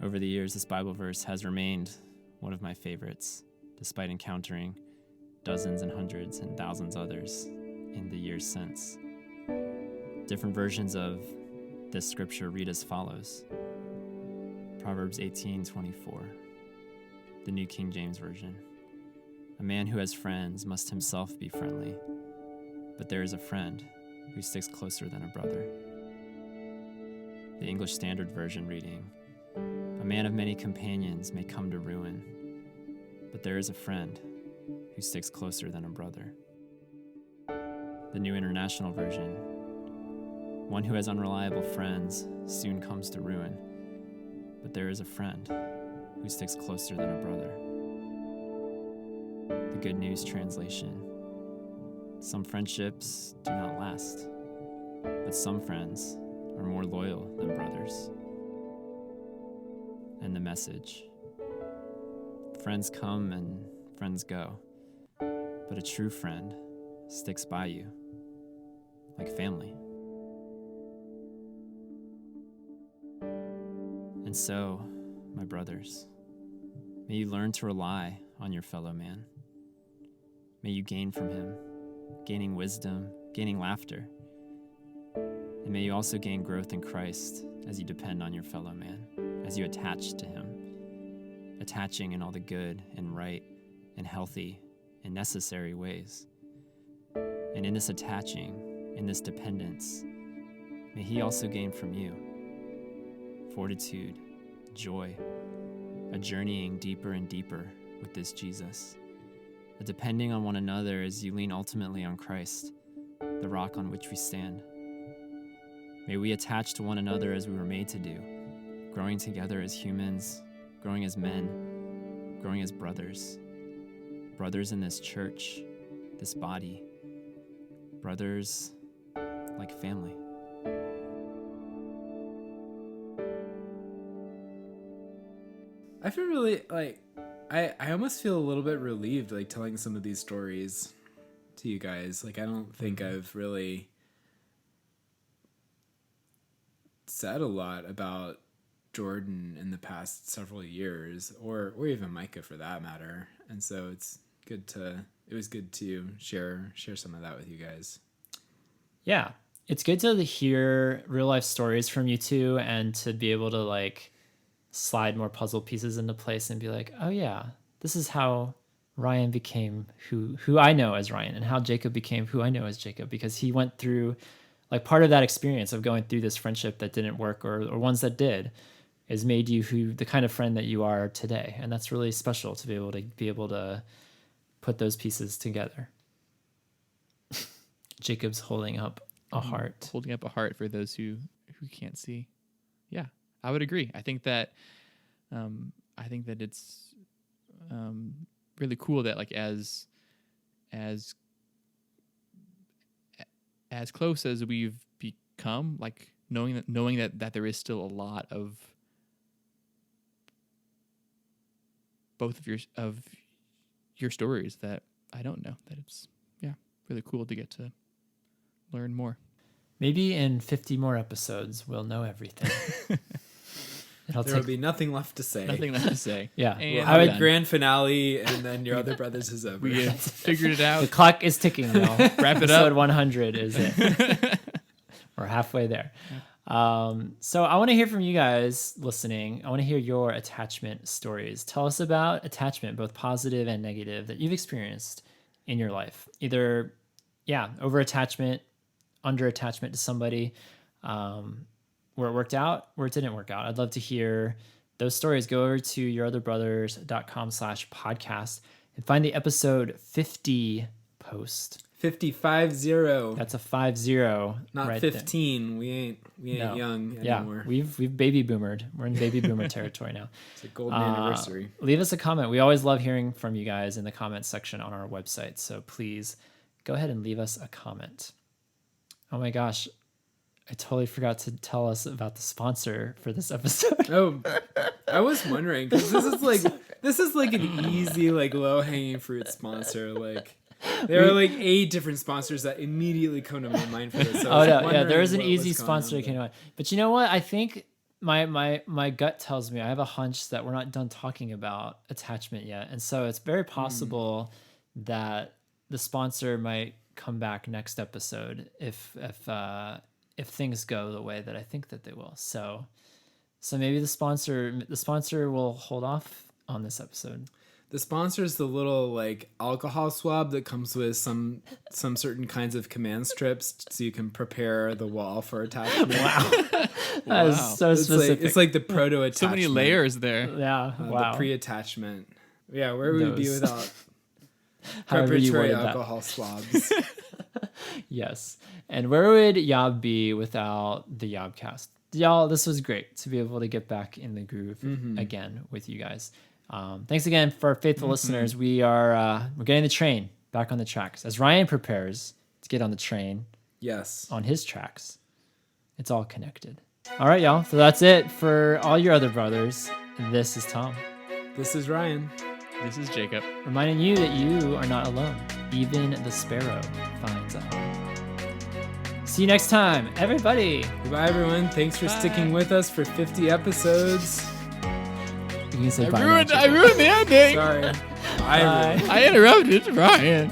Over the years, this Bible verse has remained one of my favorites, despite encountering dozens and hundreds and thousands others in the years since. Different versions of this scripture read as follows. Proverbs 18:24, the New King James Version. A man who has friends must himself be friendly, but there is a friend who sticks closer than a brother. The English Standard Version reading, a man of many companions may come to ruin, but there is a friend who sticks closer than a brother. The New International Version, one who has unreliable friends soon comes to ruin, but there is a friend who sticks closer than a brother. The Good News Translation, some friendships do not last, but some friends are more loyal than brothers. And the Message, friends come and friends go, but a true friend sticks by you like family. And so, my brothers, may you learn to rely on your fellow man. May you gain from him, gaining wisdom, gaining laughter. And may you also gain growth in Christ as you depend on your fellow man, as you attach to him, attaching in all the good and right and healthy and necessary ways. And in this attaching, in this dependence, may he also gain from you fortitude, joy, a journeying deeper and deeper with this Jesus, a depending on one another as you lean ultimately on Christ, the rock on which we stand. May we attach to one another as we were made to do, growing together as humans, growing as men, growing as brothers in this church, this body, brothers like family. I feel really like I almost feel a little bit relieved like telling some of these stories to you guys. Like I don't think I've really said a lot about Jordan in the past several years, or even Micah for that matter. And so it was good to share some of that with you guys. Yeah. It's good to hear real life stories from you two and to be able to like slide more puzzle pieces into place and be like, oh yeah, this is how Ryan became who I know as Ryan, and how Jacob became who I know as Jacob, because he went through like part of that experience of going through this friendship that didn't work or ones that did has made you the kind of friend that you are today. And that's really special to be able to put those pieces together. Jacob's holding up a heart. Holding up a heart for those who can't see. Yeah, I would agree. I think that it's really cool that like as close as we've become, like knowing that there is still a lot of both of your stories that I don't know, that it's really cool to get to learn more. Maybe in 50 more episodes we'll know everything. There will be nothing left to say. Nothing left to say. Yeah. And we'll have a grand finale, and then Your Other Brothers is over. We have figured it out. The clock is ticking now. Wrap it Episode up. 100 is it. We're halfway there. So I want to hear from you guys listening. I want to hear your attachment stories. Tell us about attachment, both positive and negative, that you've experienced in your life. Either, over attachment, under attachment to somebody, where it worked out, where it didn't work out. I'd love to hear those stories. Go over to yourotherbrothers.com/podcast and find the episode 50 post. 50. That's a 50. Not right 15. There. We ain't No. young Yeah, anymore. we've baby boomered. We're in baby boomer territory now. It's a golden anniversary. Leave us a comment. We always love hearing from you guys in the comments section on our website. So please go ahead and leave us a comment. Oh my gosh. I totally forgot to tell us about the sponsor for this episode. Oh, I was wondering, because this is like an easy, like low hanging fruit sponsor. Like there are like 8 different sponsors that immediately come to my mind for this. So there is an easy sponsor that came to mind. But you know what? I think my gut tells me, I have a hunch that we're not done talking about attachment yet, and so it's very possible that the sponsor might come back next episode if things go the way that I think that they will. So maybe the sponsor will hold off on this episode. The sponsor is the little like alcohol swab that comes with some certain kinds of command strips, so you can prepare the wall for attachment. Wow, that is so specific. It's like the proto attachment. So many layers there. Yeah, wow. The pre-attachment. Yeah, where would we be without However you preparatory worded that. alcohol swabs? Yes. And where would Yob be without the YOBcast? Y'all, this was great to be able to get back in the groove again with you guys. Thanks again for our faithful listeners. We're getting the train back on the tracks as Ryan prepares to get on the train. Yes. On his tracks. It's all connected. All right, y'all. So that's it for all your other brothers. This is Tom. This is Ryan. This is Jacob. Reminding you that you are not alone. Even the sparrow finds a home. See you next time, everybody. Goodbye, everyone. Thanks for sticking with us for 50 episodes. You can say I bye ruined now, the ending. Sorry. Bye. I interrupted Ryan.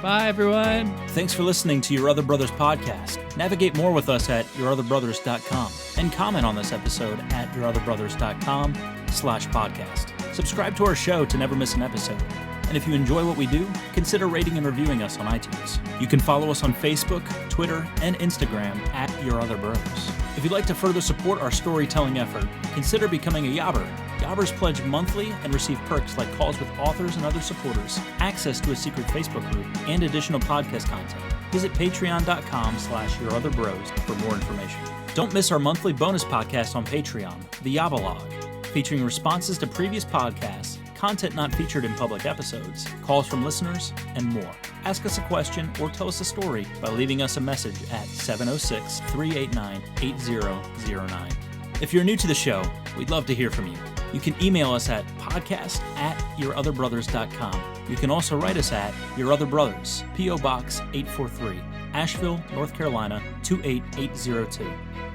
Bye, everyone. Thanks for listening to Your Other Brothers podcast. Navigate more with us at yourotherbrothers.com and comment on this episode at yourotherbrothers.com/podcast. Subscribe to our show to never miss an episode. And if you enjoy what we do, consider rating and reviewing us on iTunes. You can follow us on Facebook, Twitter, and Instagram at Your Other Brothers. If you'd like to further support our storytelling effort, consider becoming a Yobber. Yobbers pledge monthly and receive perks like calls with authors and other supporters, access to a secret Facebook group, and additional podcast content. Visit patreon.com/yourotherbros for more information. Don't miss our monthly bonus podcast on Patreon, the Yobalog, featuring responses to previous podcasts, content not featured in public episodes, calls from listeners, and more. Ask us a question or tell us a story by leaving us a message at 706-389-8009. If you're new to the show, we'd love to hear from you. You can email us at podcast@yourotherbrothers.com. You can also write us at Your Other Brothers, P.O. Box 843, Asheville, North Carolina 28802.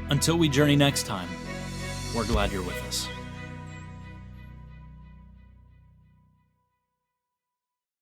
Until we journey next time, we're glad you're with us.